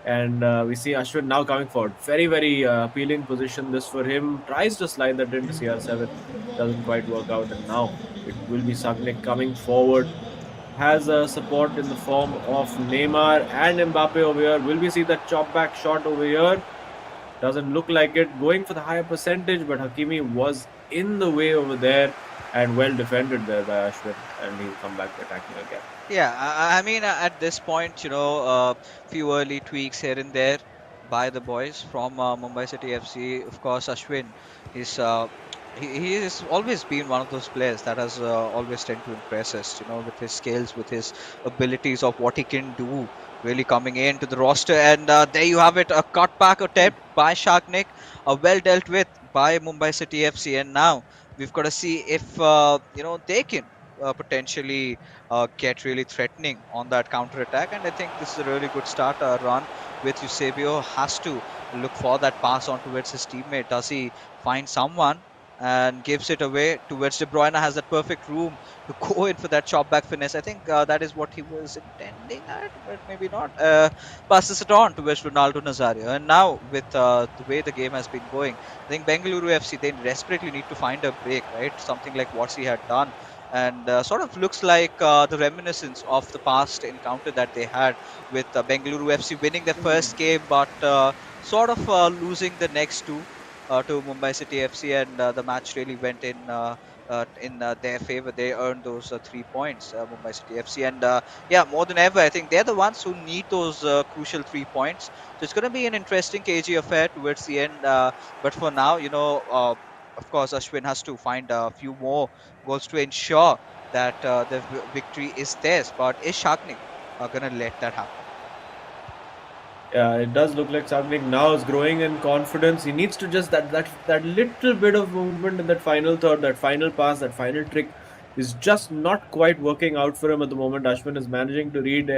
And we see Ashwin now coming forward. Very, very appealing position this for him. Tries to slide that into CR7. Doesn't quite work out. And now it will be Sagnik coming forward. Has a support in the form of Neymar and Mbappe over here. Will we see that chop back shot over here? Doesn't look like it. Going for the higher percentage, but Hakimi was in the way over there and well defended there by Ashwin. And he'll come back attacking again. Yeah, I mean, at this point, few early tweaks here and there by the boys from Mumbai City FC. Of course, Ashwin is he has always been one of those players that has always tend to impress us. With his skills, with his abilities of what he can do, really coming into the roster. And there you have it, a cutback attempt by Shagnik, well dealt with by Mumbai City FC. And now we've got to see if they can potentially get really threatening on that counter attack. And I think this is a really good start run with Eusebio. Has to look for that pass on towards his teammate. Does he find someone and gives it away towards De Bruyne? Has that perfect room to go in for that chop back finesse. I think that is what he was intending at, but maybe not. Passes it on towards Ronaldo Nazario. And now with the way the game has been going, I think Bengaluru FC, they desperately need to find a break, right? Something like what he had done, and sort of looks like the reminiscence of the past encounter that they had with Bengaluru FC winning their first game, but sort of losing the next two to Mumbai City FC, and the match really went in their favor. They earned those 3 points, Mumbai City FC, and yeah, more than ever, I think they're the ones who need those crucial 3 points. So it's going to be an interesting KG affair towards the end, but for now, of course, Ashwin has to find a few more goals to ensure that the victory is theirs. But is Shagnik going to let that happen? Yeah, it does look like Sagnik now is growing in confidence. He needs to just that little bit of movement in that final third, that final pass, that final trick is just not quite working out for him at the moment. Ashwin is managing to read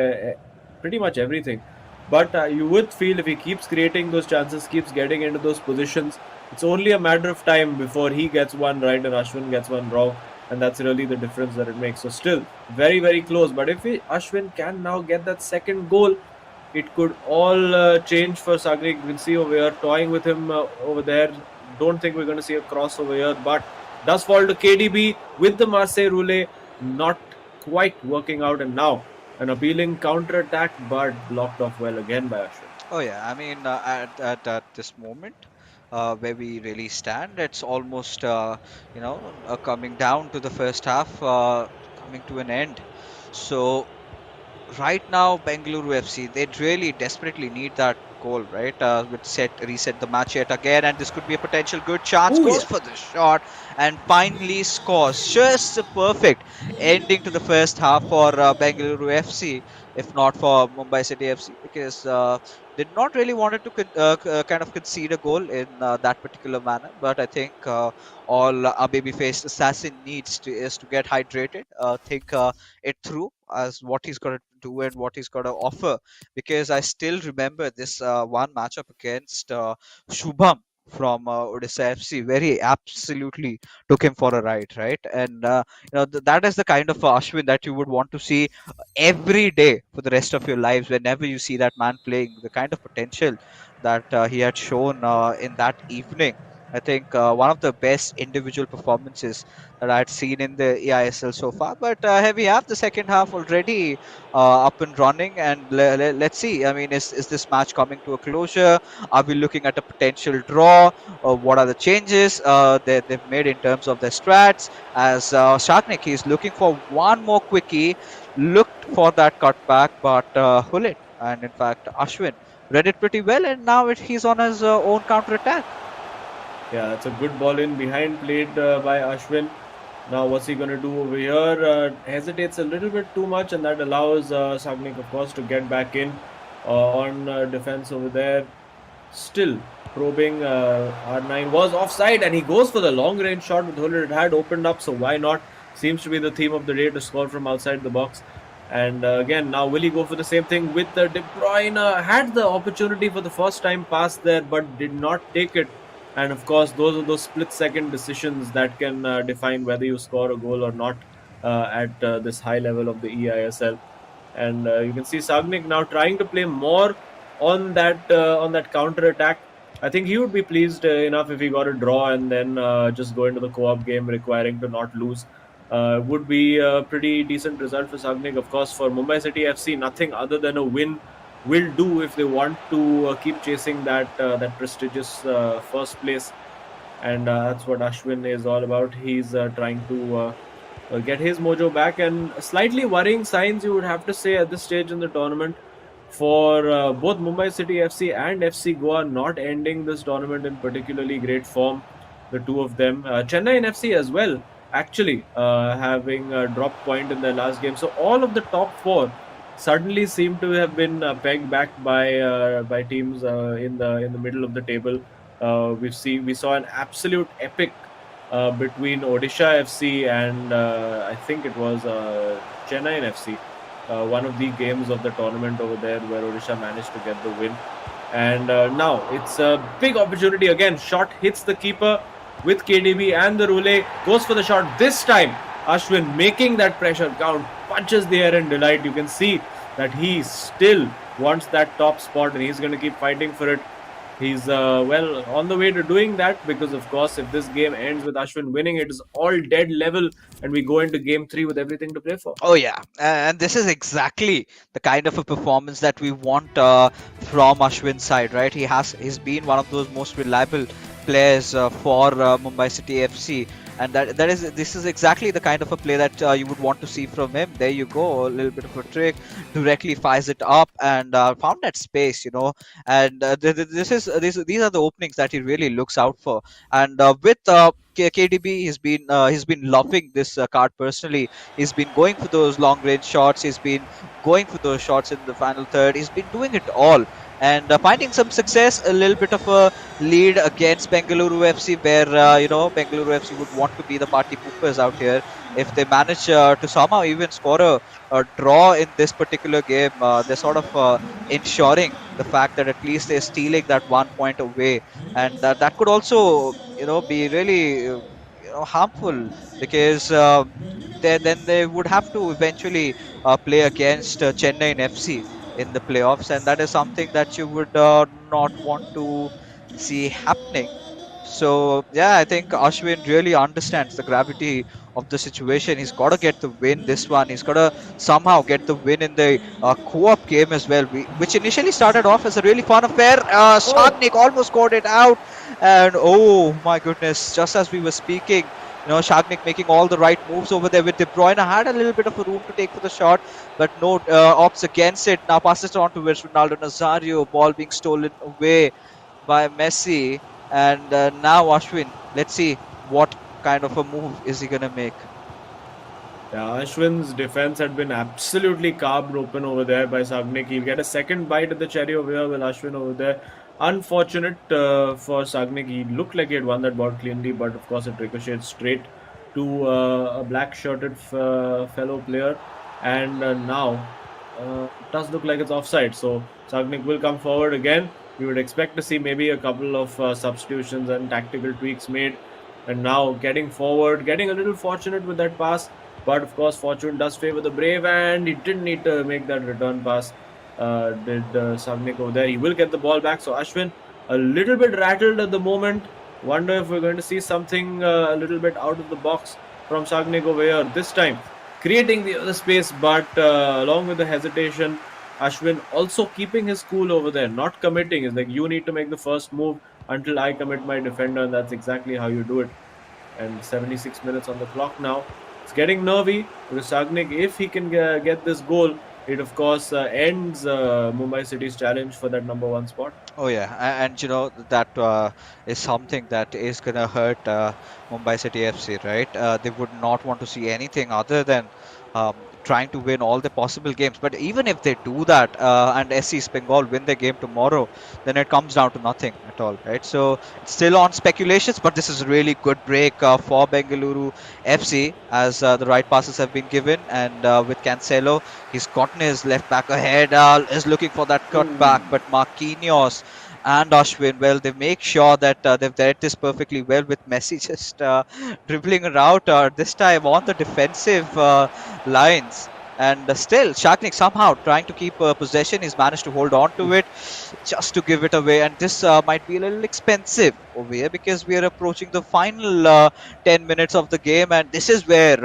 pretty much everything. But you would feel if he keeps creating those chances, keeps getting into those positions, it's only a matter of time before he gets one right and Ashwin gets one wrong. And that's really the difference that it makes. So still, very, very close. But if Ashwin can now get that second goal, it could all change for Sagnik. We'll see over here, toying with him over there. Don't think we're going to see a cross over here, but does fall to KDB with the Marseille Roulette. Not quite working out, and now an appealing counter attack, but blocked off well again by Ashwin. Oh yeah, I mean, at this moment, where we really stand, it's almost coming down to the first half, coming to an end. So right now, Bengaluru FC, they really desperately need that goal, right? With reset the match yet again, and this could be a potential good chance. Ooh, Goes yeah. for the shot and finally scores. Just a perfect ending to the first half for Bengaluru FC, if not for Mumbai City FC, because did not really wanted to kind of concede a goal in that particular manner. But I think all a baby-faced assassin needs to is to get hydrated, think it through as what he's got to do and what he's got to offer, because I still remember this one matchup against Shubham from Odisha FC very absolutely took him for a ride, right? And that is the kind of Ashwin that you would want to see every day for the rest of your lives. Whenever you see that man playing, the kind of potential that he had shown in that evening. I think one of the best individual performances that I had seen in the eISL so far. But here we have the second half already up and running, and let's see. I mean, is this match coming to a closure? Are we looking at a potential draw? What are the changes they've made in terms of their strats? As Shagnik, he's looking for one more quickie, looked for that cutback, but Hullet and in fact Ashwin read it pretty well, and now he's on his own counter attack. Yeah, it's a good ball in behind played by Ashwin. Now, what's he going to do over here? Hesitates a little bit too much, and that allows Sagnik, of course, to get back in on defense over there. Still probing. R9 was offside, and he goes for the long range shot with Huller. It had opened up, so why not? Seems to be the theme of the day to score from outside the box. And again, now will he go for the same thing with De Bruyne? Had the opportunity for the first time pass there, but did not take it. And of course, those are those split-second decisions that can define whether you score a goal or not at this high level of the eISL. And you can see Sagnik now trying to play more on that counter attack. I think he would be pleased enough if he got a draw and then just go into the co-op game requiring to not lose. Would be a pretty decent result for Sagnik. Of course, for Mumbai City FC, nothing other than a win will do if they want to keep chasing that prestigious first place. And that's what Ashwin is all about. He's trying to get his mojo back, and slightly worrying signs, you would have to say, at this stage in the tournament for both Mumbai City FC and FC Goa not ending this tournament in particularly great form. The two of them, Chennai FC as well, actually having a drop point in their last game. So all of the top four suddenly seem to have been pegged back by teams in the middle of the table. We saw an absolute epic between Odisha FC and I think it was Chennai FC. One of the games of the tournament over there where Odisha managed to get the win. And now it's a big opportunity again. Shot hits the keeper with KDB and the Rule goes for the shot. This time, Ashwin making that pressure count, punches the air in delight. You can see that he still wants that top spot and he's going to keep fighting for it. He's well on the way to doing that, because of course if this game ends with Ashwin winning, it is all dead level and we go into game 3 with everything to play for. Oh yeah, and this is exactly the kind of a performance that we want from Ashwin's side, right? He's been one of those most reliable players for Mumbai City FC, and this is exactly the kind of a play that you would want to see from him. There you go, a little bit of a trick, directly fires it up and found that space, and these are the openings that he really looks out for. And with KDB, he's been loving this card personally. He's been going for those long range shots. He's been going for those shots in the final third. He's been doing it all and finding some success. A little bit of a lead against Bengaluru FC, where Bengaluru FC would want to be the party poopers out here. If they manage to somehow even score a draw in this particular game, they're sort of ensuring the fact that at least they're stealing that 1 point away, and that could also be really harmful, because then they would have to eventually play against Chennai FC in the playoffs, and that is something that you would not want to see happening. So yeah, I think Ashwin really understands the gravity of the situation. He's got to get the win this one. He's got to somehow get the win in the co-op game as well, which initially started off as a really fun affair. Shagnik almost scored it out, and oh my goodness, just as we were speaking, Shagnik making all the right moves over there with De Bruyne. Had a little bit of a room to take for the shot, but no, opts against it. Now passes it on towards Ronaldo Nazario. Ball being stolen away by Messi. And now Ashwin, let's see what kind of a move is he going to make. Yeah, Ashwin's defense had been absolutely carved open over there by Sagnik. He'll get a second bite at the cherry over here with Ashwin over there. Unfortunate for Sagnik. He looked like he had won that ball cleanly, but of course it ricocheted straight to a black-shirted fellow player. And now it does look like it's offside. So Sagnik will come forward again we would expect to see maybe a couple of substitutions and tactical tweaks made. And now getting forward, getting a little fortunate with that pass. But of course, fortune does favor the brave, and he didn't need to make that return pass. Did Sagnik over there? He will get the ball back. So Ashwin, a little bit rattled at the moment. Wonder if we're going to see something a little bit out of the box from Sagnik over here this time, creating the other space. But along with the hesitation, Ashwin also keeping his cool over there, not committing. It's like, you need to make the first move until I commit my defender, and that's exactly how you do it. And 76 minutes on the clock now. It's getting nervy because Sagnik, if he can get this goal, it of course ends Mumbai City's challenge for that number one spot. Oh yeah, and that is something that is gonna hurt Mumbai City FC, right? They would not want to see anything other than trying to win all the possible games. But even if they do that and SC East Bengal win their game tomorrow, then it comes down to nothing at all, right? So it's still on speculations, but this is a really good break for Bengaluru FC as the right passes have been given, and with Cancelo, he's gotten his left back ahead, is looking for that cut back, but Marquinhos and Ashwin, well, they make sure that they've read this perfectly well with Messi just dribbling around this time on the defensive lines. And still, Shaknik somehow trying to keep possession. He's managed to hold on to it just to give it away. And this might be a little expensive over here because we are approaching the final 10 minutes of the game. And this is where,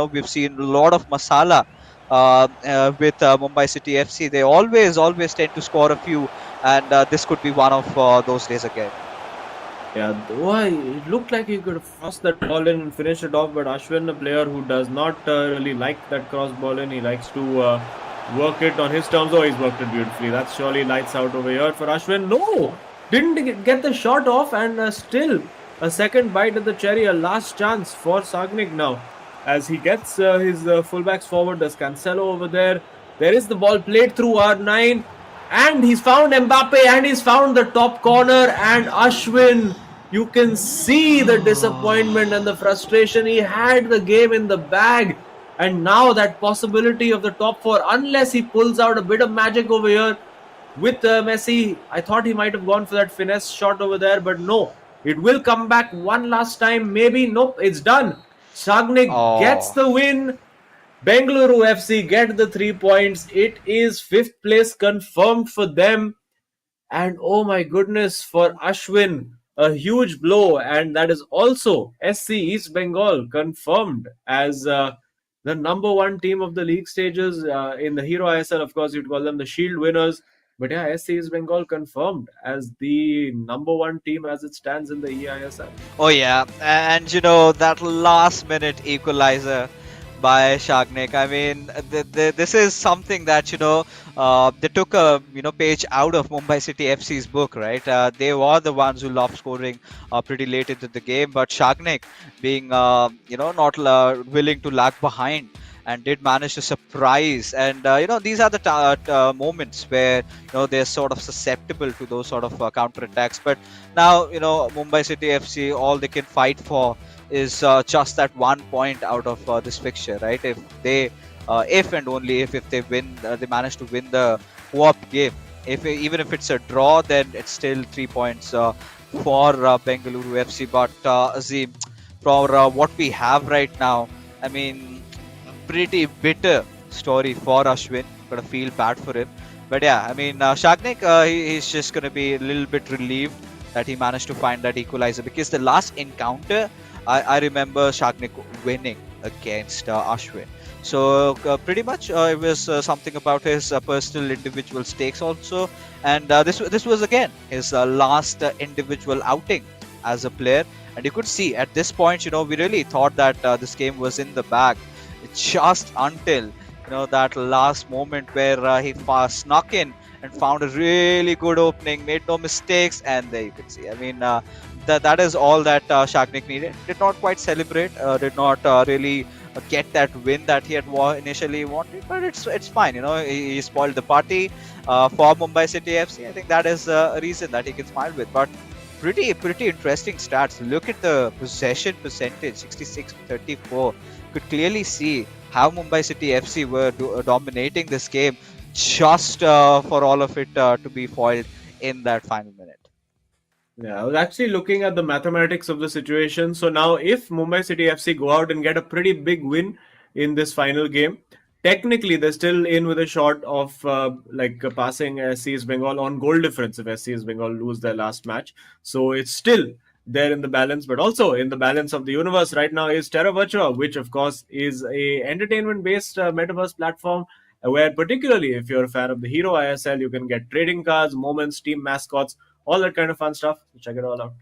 we've seen a lot of masala with Mumbai City FC. They always tend to score a few. And this could be one of those days again. Yeah, though it looked like he could have crossed that ball in and finished it off, but Ashwin, a player who does not really like that cross ball in, he likes to work it on his terms. Oh, he's worked it beautifully. That's surely lights out over here for Ashwin. No, didn't get the shot off, and still a second bite at the cherry, a last chance for Sagnik now. As he gets his fullbacks forward, there's Cancelo over there. There is the ball played through R9. And he's found Mbappe, and he's found the top corner, and Ashwin, you can see the disappointment and the frustration. He had the game in the bag, and now that possibility of the top four, unless he pulls out a bit of magic over here with Messi. I thought he might have gone for that finesse shot over there, but no, it will come back one last time, maybe. Nope, it's done. Sagnik gets the win. Bengaluru FC get the 3 points. It is 5th place confirmed for them. And oh my goodness, for Ashwin, a huge blow. And that is also SC East Bengal confirmed as the number one team of the league stages in the Hero eISL. Of course, you'd call them the Shield winners. But yeah, SC East Bengal confirmed as the number one team as it stands in the eISL. Oh yeah, and that last minute equalizer by Shagnik. I mean, this is something that they took a page out of Mumbai City FC's book, right? They were the ones who loved scoring pretty late into the game, but Shagnik being not willing to lag behind and did manage to surprise. And these are the moments where they're sort of susceptible to those sort of counter attacks. But now Mumbai City FC, all they can fight for is just that 1 point out of this fixture, right? If they, if and only if they win, they manage to win the co-op game. Even if it's a draw, then it's still 3 points for Bengaluru FC. But Azim, for what we have right now, I mean, pretty bitter story for Ashwin. Gotta feel bad for him. But yeah, I mean, Shagnik, he's just gonna be a little bit relieved that he managed to find that equalizer, because the last encounter, I remember Shagnik winning against Ashwin. So pretty much it was something about his personal individual stakes also. And this was again his last individual outing as a player. And you could see at this point, we really thought that this game was in the bag. Just until that last moment where he snuck in and found a really good opening, made no mistakes, and there you can see. I mean, that is all that Shagnik needed. Did not quite celebrate, did not really get that win that he had initially wanted, but it's fine. He spoiled the party for Mumbai City FC. I think that is a reason that he can smile with. But pretty interesting stats. Look at the possession percentage, 66-34. Could clearly see how Mumbai City FC were dominating this game, just for all of it to be foiled in that final minute. Yeah, I was actually looking at the mathematics of the situation. So now, if Mumbai City FC go out and get a pretty big win in this final game, technically they're still in with a shot of passing SC East Bengal on goal difference if SC East Bengal lose their last match. So it's still there in the balance, but also in the balance of the universe right now is Terra Virtua, which of course is a entertainment-based metaverse platform where, particularly if you're a fan of the Hero ISL, you can get trading cards, moments, team mascots, all that kind of fun stuff. So check it all out.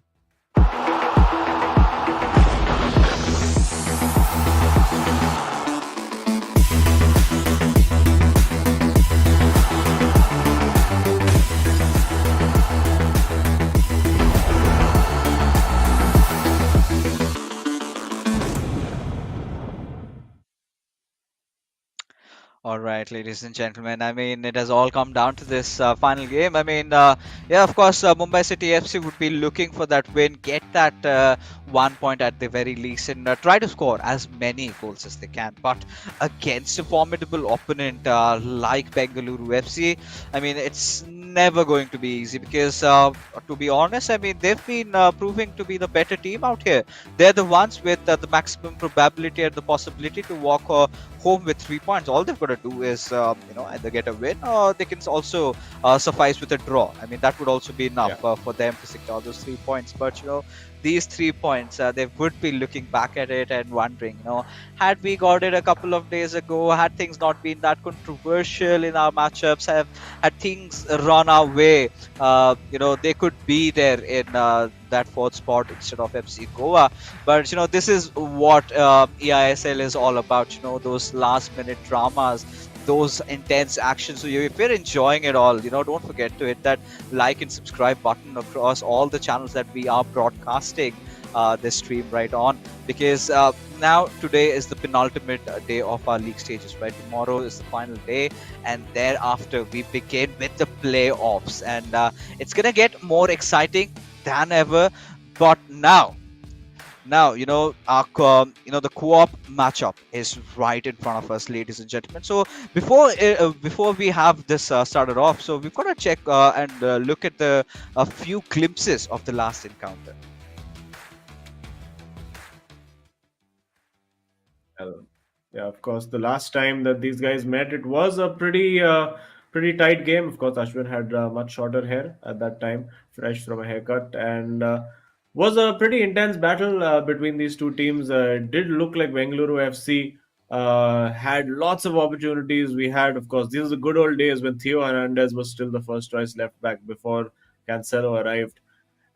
All right, ladies and gentlemen. I mean, it has all come down to this final game. I mean, yeah, of course, Mumbai City FC would be looking for that win, get that 1 point at the very least, and try to score as many goals as they can. But against a formidable opponent like Bengaluru FC, I mean, it's never going to be easy because, to be honest, I mean, they've been proving to be the better team out here. They're the ones with the maximum probability and the possibility to walk home with 3 points. All they've got to do is either get a win or they can also suffice with a draw. I mean, that would also be enough for them to secure those 3 points. But these 3 points, they would be looking back at it and wondering, had we got it a couple of days ago, had things not been that controversial in our matchups, had things run our way, they could be there in that fourth spot instead of FC Goa. But this is what eISL is all about. Those last minute dramas, those intense actions. So if you're enjoying it all, don't forget to hit that like and subscribe button across all the channels that we are broadcasting this stream right on, because now today is the penultimate day of our league stages, right? Tomorrow is the final day, and thereafter we begin with the playoffs, and it's gonna get more exciting than ever. But now our the co-op matchup is right in front of us, ladies and gentlemen. So before we have this started off, so we've got to check and look at a few glimpses of the last encounter. Yeah, of course. The last time that these guys met, it was a pretty tight game. Of course, Ashwin had much shorter hair at that time, fresh from a haircut, and was a pretty intense battle between these two teams. It did look like Bengaluru FC had lots of opportunities. We had, of course, these are the good old days when Theo Hernandez was still the first choice left back before Cancelo arrived,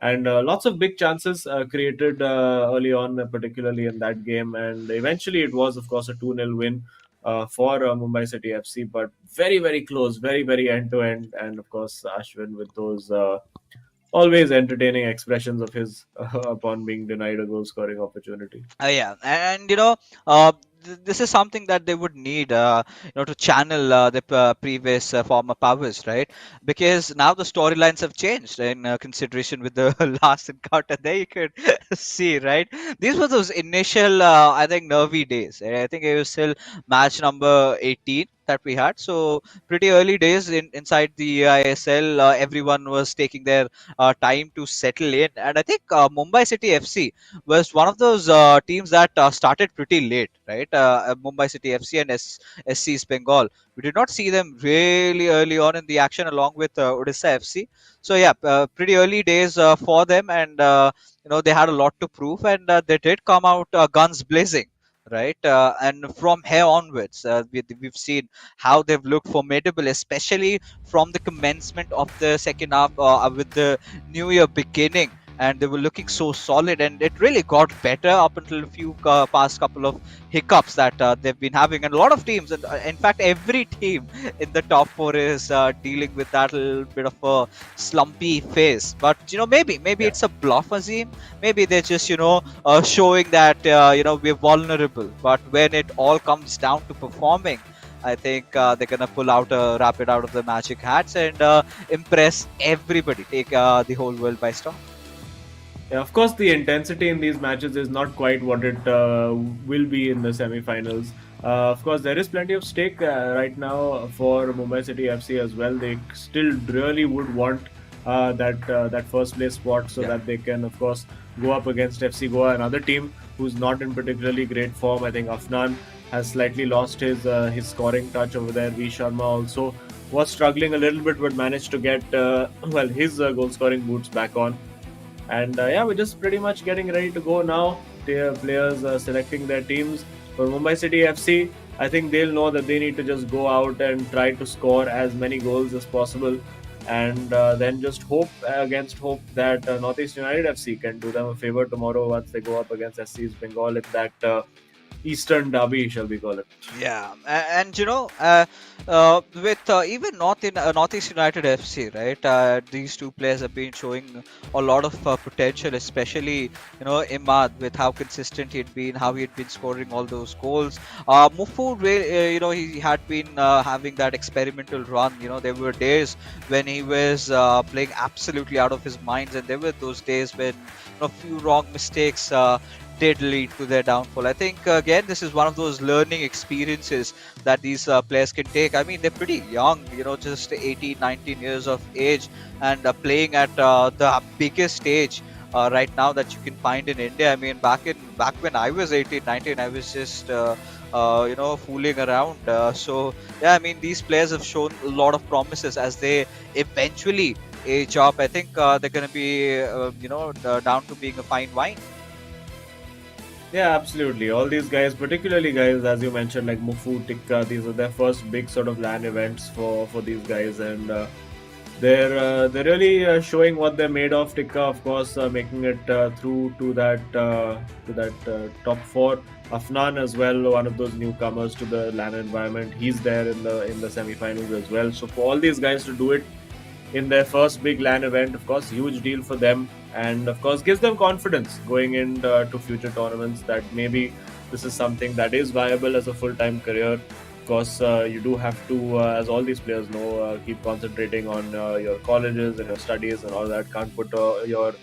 and lots of big chances created early on, particularly in that game. And eventually, it was, of course, a 2-0 win for Mumbai City FC, but very, very close, very, very end to end. And of course, Ashwin with those always entertaining expressions of his upon being denied a goal scoring opportunity. Yeah, and this is something that they would need, to channel the previous former powers, right? Because now the storylines have changed in consideration with the last encounter. There you could see, right? These were those initial, I think, nervy days. I think it was still match number 18 that we had. So pretty early days inside the ISL. Everyone was taking their time to settle in, and I think Mumbai City FC was one of those teams that started pretty late, right? Mumbai City FC and SC East Bengal. We did not see them really early on in the action, along with Odisha FC. So yeah, pretty early days for them, and they had a lot to prove, and they did come out guns blazing. Right, and from here onwards, we've seen how they've looked formidable, especially from the commencement of the second half with the new year beginning, and they were looking so solid, and it really got better up until a few past couple of hiccups that they've been having. And a lot of teams, and in fact every team in the top four is dealing with that little bit of a slumpy phase. But maybe it's a bluff, Azim. Maybe they're just showing that we're vulnerable, but when it all comes down to performing, I think they're gonna pull out a rapid out of the magic hats and impress everybody, take the whole world by storm. Yeah, of course, the intensity in these matches is not quite what it will be in the semi-finals. Of course, there is plenty of stake right now for Mumbai City FC as well. They still really would want that first place spot, so Yeah. that they can, of course, go up against FC Goa, another team who's not in particularly great form. I think Afnan has slightly lost his scoring touch over there. V Sharma also was struggling a little bit, but managed to get his goal scoring boots back on. And yeah, we're just pretty much getting ready to go now. The players selecting their teams for Mumbai City FC. I think they'll know that they need to just go out and try to score as many goals as possible, and then just hope against hope that Northeast United FC can do them a favor tomorrow once they go up against SC's Bengal in that Eastern derby, shall we call it? Yeah, and with even Northeast United FC, right? These two players have been showing a lot of potential, especially Imad, with how consistent he'd been, how he'd been scoring all those goals. Mufud, he had been having that experimental run. There were days when he was playing absolutely out of his mind, and there were those days when a few wrong mistakes did lead to their downfall. I think again this is one of those learning experiences that these players can take. I mean, they're pretty young, just 18, 19 years of age, and playing at the biggest stage right now that you can find in India. I mean, back when I was 18, 19, I was just fooling around. So yeah, I mean, these players have shown a lot of promises as they eventually age up. I think they're going to be down to being a fine wine. Yeah, absolutely. All these guys, particularly guys as you mentioned, like Mufu, Tikka, these are their first big sort of LAN events for these guys, and they're really showing what they're made of. Tikka, of course, making it through to that top four. Afnan as well, one of those newcomers to the LAN environment. He's there in the semi-finals as well. So for all these guys to do it in their first big LAN event, of course, huge deal for them, and of course gives them confidence going into to future tournaments that maybe this is something that is viable as a full-time career. Of course, you do have to, as all these players know, keep concentrating on your colleges and your studies and all that. Can't put your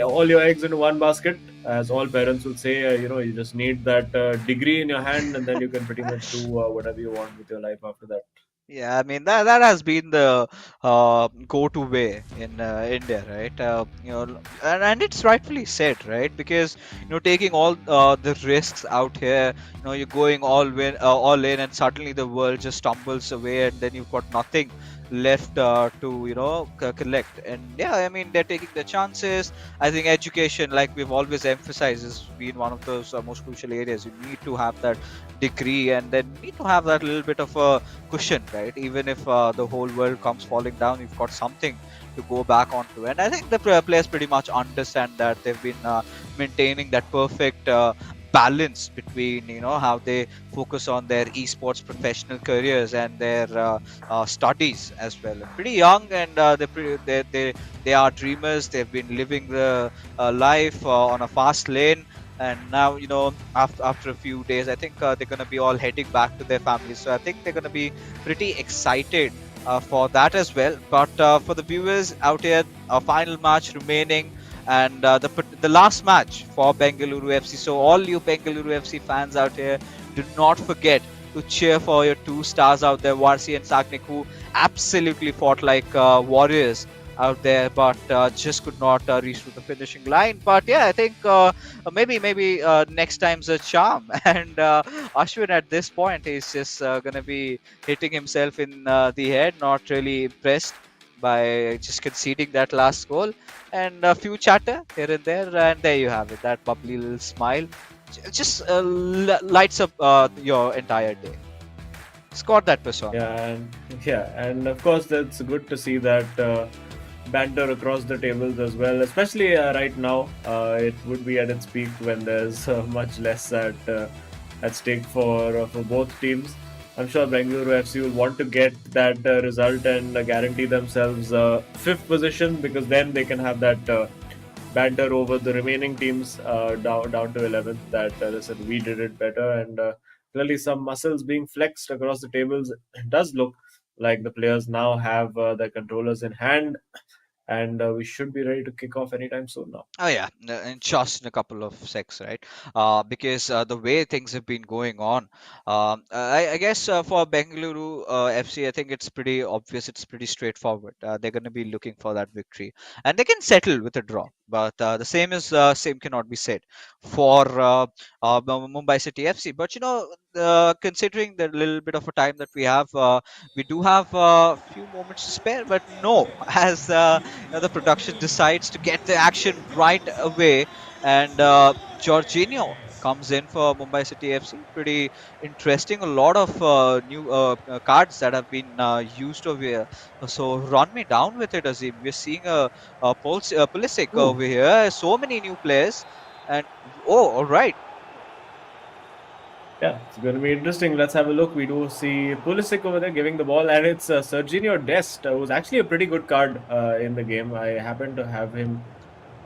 all your eggs into one basket, as all parents will say. You just need that degree in your hand, and then you can pretty much do whatever you want with your life after that. Yeah, I mean that has been the go-to way in India, right? And it's rightfully said, right? Because taking all the risks out here, you're going all in, and suddenly the world just stumbles away, and then you've got nothing left to collect. And yeah, I mean they're taking the chances. I think education, like we've always emphasized, has been one of those most crucial areas. You need to have that degree, and then need to have that little bit of a cushion, right? Even if the whole world comes falling down, you've got something to go back onto. And I think the players pretty much understand that. They've been maintaining that perfect balance between how they focus on their esports professional careers and their studies as well. Pretty young, and they are dreamers. They've been living the life on a fast lane, and now after a few days, I think they're going to be all heading back to their families. So I think they're going to be pretty excited for that as well. But for the viewers out here, a final match remaining, and the last match for Bengaluru FC. So all you Bengaluru FC fans out here, do not forget to cheer for your two stars out there, Warsi and Sagnik, who absolutely fought like warriors out there, but just could not reach to the finishing line. But yeah, I think maybe next time's a charm. And Ashwin at this point is just gonna be hitting himself in the head, not really impressed by just conceding that last goal, and a few chatter here and there, and there you have it. That bubbly little smile just lights up your entire day. Score that persona. And of course, that's good to see that banter across the tables as well, especially right now. It would be at its peak when there's much less at stake for both teams. I'm sure Bengaluru FC will want to get that result and guarantee themselves fifth position, because then they can have that banter over the remaining teams down to 11th. That listen, we did it better, and clearly some muscles being flexed across the tables. It does look like the players now have their controllers in hand, and we should be ready to kick off anytime soon now. Oh yeah, in just in a couple of secs, right? Because the way things have been going on, I guess for Bengaluru FC, I think it's pretty obvious. It's pretty straightforward. They're going to be looking for that victory, and they can settle with a draw. But the same cannot be said for Mumbai City FC. But considering the little bit of a time that we do have a few moments to spare. But no, as the production decides to get the action right away, and Jorginho comes in for Mumbai City FC. Pretty interesting. A lot of new cards that have been used over here. So run me down with it, Azim. We're seeing Pulisic Ooh. over here. So many new players, and oh, all right. Yeah, it's going to be interesting. Let's have a look. We do see Pulisic over there giving the ball, and it's Serginho Dest, who's actually a pretty good card in the game. I happen to have him,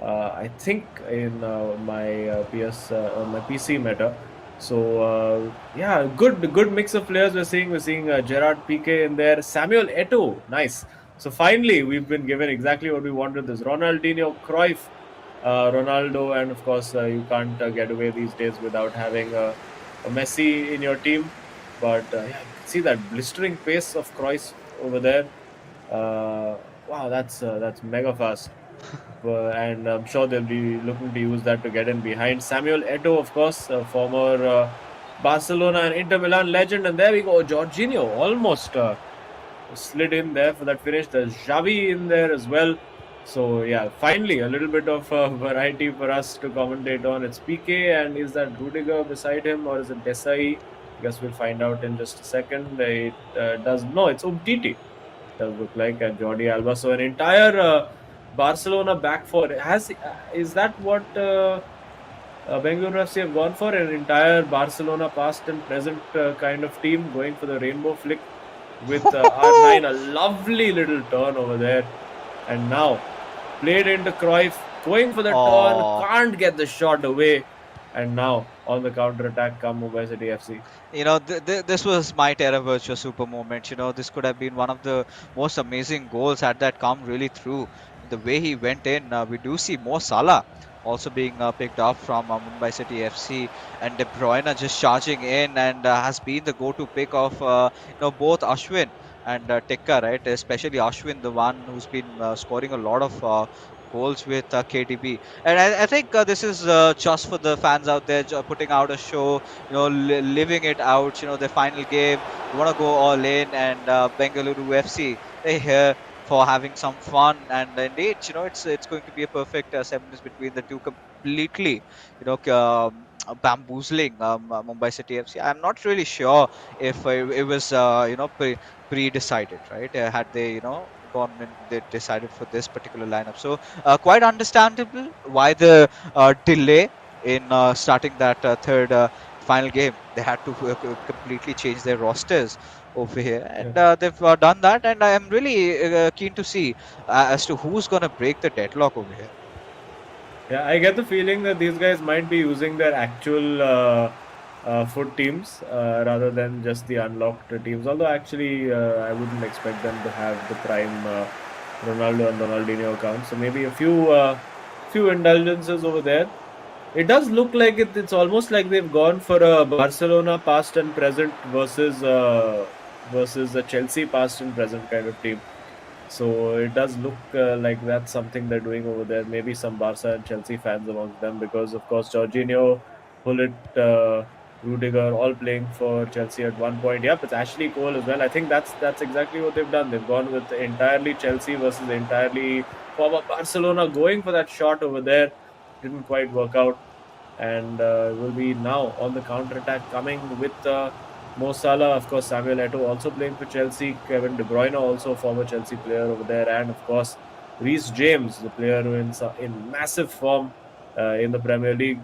I think, in my PC meta. So yeah, good mix of players we're seeing. We're seeing Gerard Piqué in there, Samuel Eto'o, nice. So finally, we've been given exactly what we wanted. This Ronaldinho, Cruyff, Ronaldo, and of course, you can't get away these days without having a Messi in your team. But yeah, you can see that blistering pace of Cruyff over there. Wow, that's mega fast. And I'm sure they'll be looking to use that to get in behind. Samuel Eto'o, of course, a former Barcelona and Inter Milan legend. And there we go, Jorginho almost slid in there for that finish. There's Xavi in there as well. So yeah, finally a little bit of variety for us to commentate on. It's PK, and is that Rudiger beside him, or is it Desai? I guess we'll find out in just a second. It does no, it's Umtiti. Does look like, and Jordi Alba. So an entire Barcelona back four. Is that what Bengaluru FC have gone for? An entire Barcelona past and present kind of team going for the rainbow flick with R9. A lovely little turn over there, and now played into Cruyff, going for the Oh. turn, can't get the shot away, and now on the counter attack come Mumbai City FC. This was my Terra Virtua super moment. This could have been one of the most amazing goals had that come really through. The way he went in, we do see Mo Salah also being picked up from Mumbai City FC, and De Bruyne just charging in, and has been the go-to pick of both Ashwin and Tekka, right? Especially Ashwin, the one who's been scoring a lot of goals with KDB. And I think this is just for the fans out there, putting out a show, living it out. The final game, you want to go all in, and Bengaluru FC, they're here for having some fun. And indeed, it's going to be a perfect semblance between the two, completely, bamboozling Mumbai City FC. I'm not really sure if it was pre-decided, right? Had they gone and they decided for this particular lineup. So quite understandable why the delay in starting that third final game. They had to completely change their rosters over here, and they've done that. And I am really keen to see as to who's going to break the deadlock over here. Yeah, I get the feeling that these guys might be using their actual foot teams rather than just the unlocked teams. Although actually, I wouldn't expect them to have the prime Ronaldo and Ronaldinho accounts. So maybe a few indulgences over there. It does look like it's almost like they've gone for a Barcelona past and present versus a Chelsea past and present kind of team. So it does look like that's something they're doing over there. Maybe some Barca and Chelsea fans amongst them, because of course Jorginho, Pullet, Rudiger, all playing for Chelsea at one point. Yep, it's Ashley Cole as well. I think that's exactly what they've done. They've gone with entirely Chelsea versus entirely former Barcelona, going for that shot over there. Didn't quite work out, and will be now on the counter attack coming with. Mo Salah, of course, Samuel Eto'o also playing for Chelsea, Kevin De Bruyne also a former Chelsea player over there, and of course Reece James, the player who in massive form in the Premier League.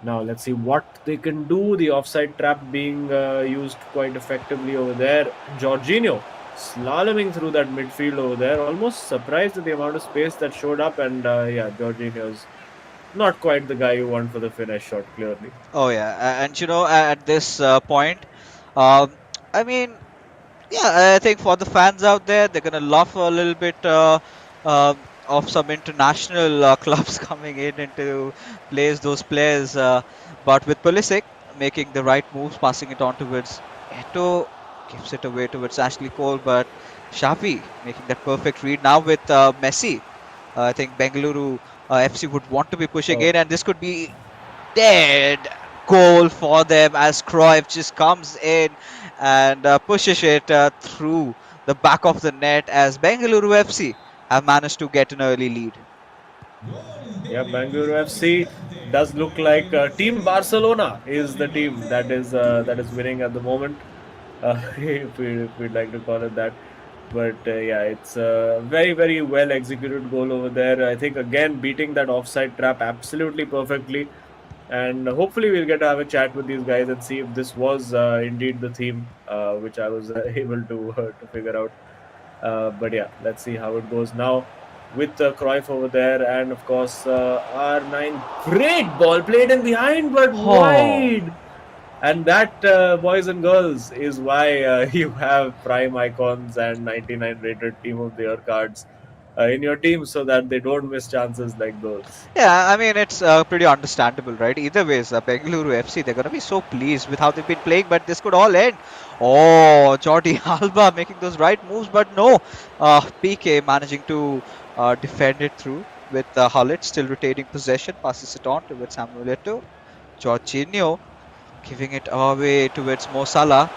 Now let's see what they can do. The offside trap being used quite effectively over there. Jorginho slaloming through that midfield over there, almost surprised at the amount of space that showed up, and yeah, Jorginho's not quite the guy you want for the finish shot, clearly. Oh yeah, and at this point, I mean, yeah, I think for the fans out there, they're gonna laugh a little bit of some international clubs coming in into plays those players. But with Pulisic making the right moves, passing it on towards Eto, gives it away towards Ashley Cole, but Xavi making that perfect read. Now with Messi, I think Bengaluru FC would want to be pushing Oh, in, and this could be dead goal for them as Cruyff just comes in and pushes it through the back of the net as Bengaluru FC have managed to get an early lead. yeah, Bengaluru FC does look like Team Barcelona is the team that is winning at the moment, if we'd like to call it that. But yeah, it's a very, very well executed goal over there. I think again beating that offside trap absolutely perfectly. And hopefully we'll get to have a chat with these guys and see if this was indeed the theme, which I was able to figure out. But yeah, let's see how it goes now with Cruyff over there, and of course R9. Great ball played in behind, but Oh, wide. And that, boys and girls, is why you have prime icons and 99 rated team of the year cards in your team, so that they don't miss chances like those. yeah, I mean, it's pretty understandable, right? Either ways, Bengaluru FC, they're going to be so pleased with how they've been playing, but this could all end. Oh, Jordi Alba making those right moves, but no. PK managing to defend it through with Hullet still retaining possession, passes it on towards Samuel Eto'o. Jorginho giving it away towards Mo Salah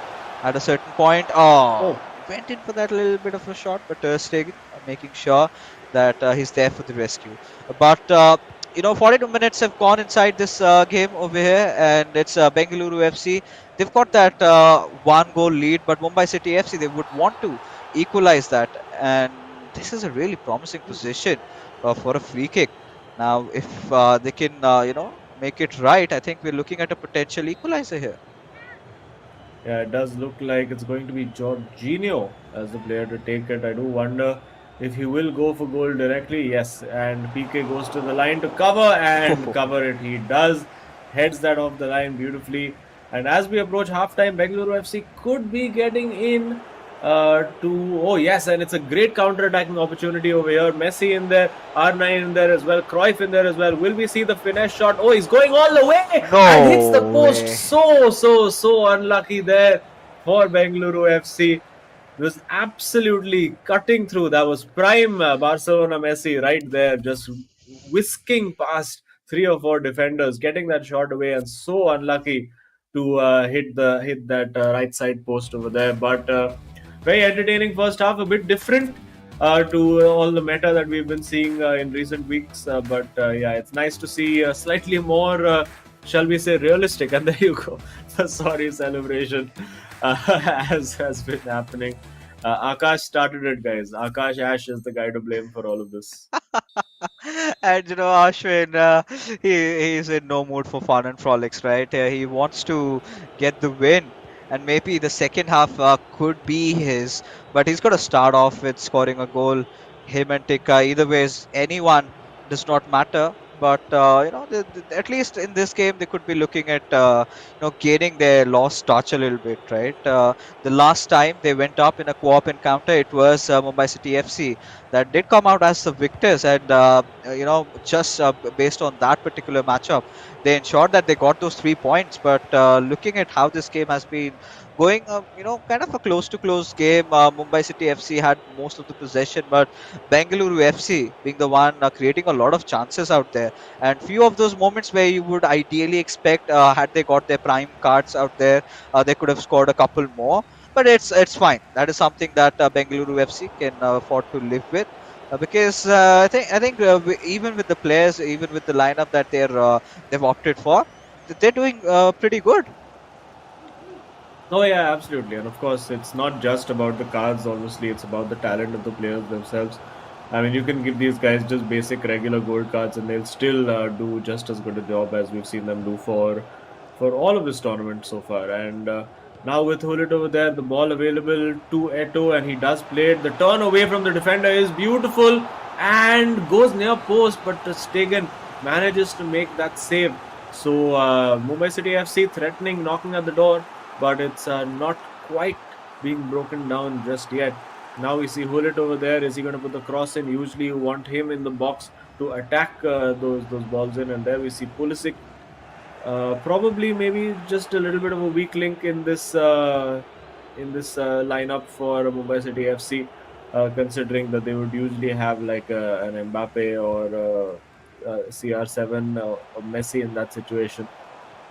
at a certain point. Oh, Oh, went in for that little bit of a shot, but Ter Stegen making sure that he's there for the rescue. But 42 minutes have gone inside this game over here, and it's Bengaluru FC. They've got that one goal lead, but Mumbai City FC, they would want to equalize that, and this is a really promising position for a free kick. Now, if they can, make it right, I think we're looking at a potential equalizer here. yeah, it does look like it's going to be Jorginho as the player to take it. I do wonder if he will go for goal directly. Yes, and PK goes to the line to cover, and cover it he does. Heads that off the line beautifully. And as we approach halftime, Bengaluru FC could be getting in oh yes, and it's a great counter-attacking opportunity over here. Messi in there, R9 in there as well, Cruyff in there as well. Will we see the finesse shot? Oh, he's going all the way and hits the No post. way. So unlucky there for Bengaluru FC. It was absolutely cutting through. That was prime Barcelona Messi right there, just whisking past 3 or 4 defenders, getting that shot away, and so unlucky to hit that right side post over there. But very entertaining first half, a bit different to all the meta that we've been seeing in recent weeks. But yeah, it's nice to see slightly more, shall we say, realistic. And there you go, the sorry celebration has been happening. Akash started it, guys. Akash Ash is the guy to blame for all of this. And Ashwin, he's in no mood for fun and frolics, right? He wants to get the win, and maybe the second half could be his, but he's got to start off with scoring a goal. Him and Tikka, either ways, anyone does not matter. But at least in this game, they could be looking at gaining their lost touch a little bit, right? The last time they went up in a co-op encounter, it was Mumbai City FC that did come out as the victors, and just based on that particular matchup, they ensured that they got those 3 points. But looking at how this game has been going, kind of a close to close game. Mumbai City FC had most of the possession, but Bengaluru FC being the one creating a lot of chances out there, and few of those moments where you would ideally expect, had they got their prime cards out there, they could have scored a couple more. But it's fine. That is something that Bengaluru FC can afford to live with, because I think even with the players, even with the lineup that they've opted for, they're doing pretty good. Oh yeah, absolutely. And of course, it's not just about the cards. Obviously, it's about the talent of the players themselves. I mean, you can give these guys just basic regular gold cards, and they'll still do just as good a job as we've seen them do for all of this tournament so far. And now with Hullet over there, the ball available to Eto, and he does play it. The turn away from the defender is beautiful and goes near post, but Stegen manages to make that save. So Mumbai City FC threatening, knocking at the door, but it's not quite being broken down just yet. Now we see Hullet over there. Is he going to put the cross in? Usually you want him in the box to attack those balls in. And there we see Pulisic. Probably maybe just a little bit of a weak link in this lineup for Mumbai City FC, considering that they would usually have like an Mbappe or CR7 or Messi in that situation.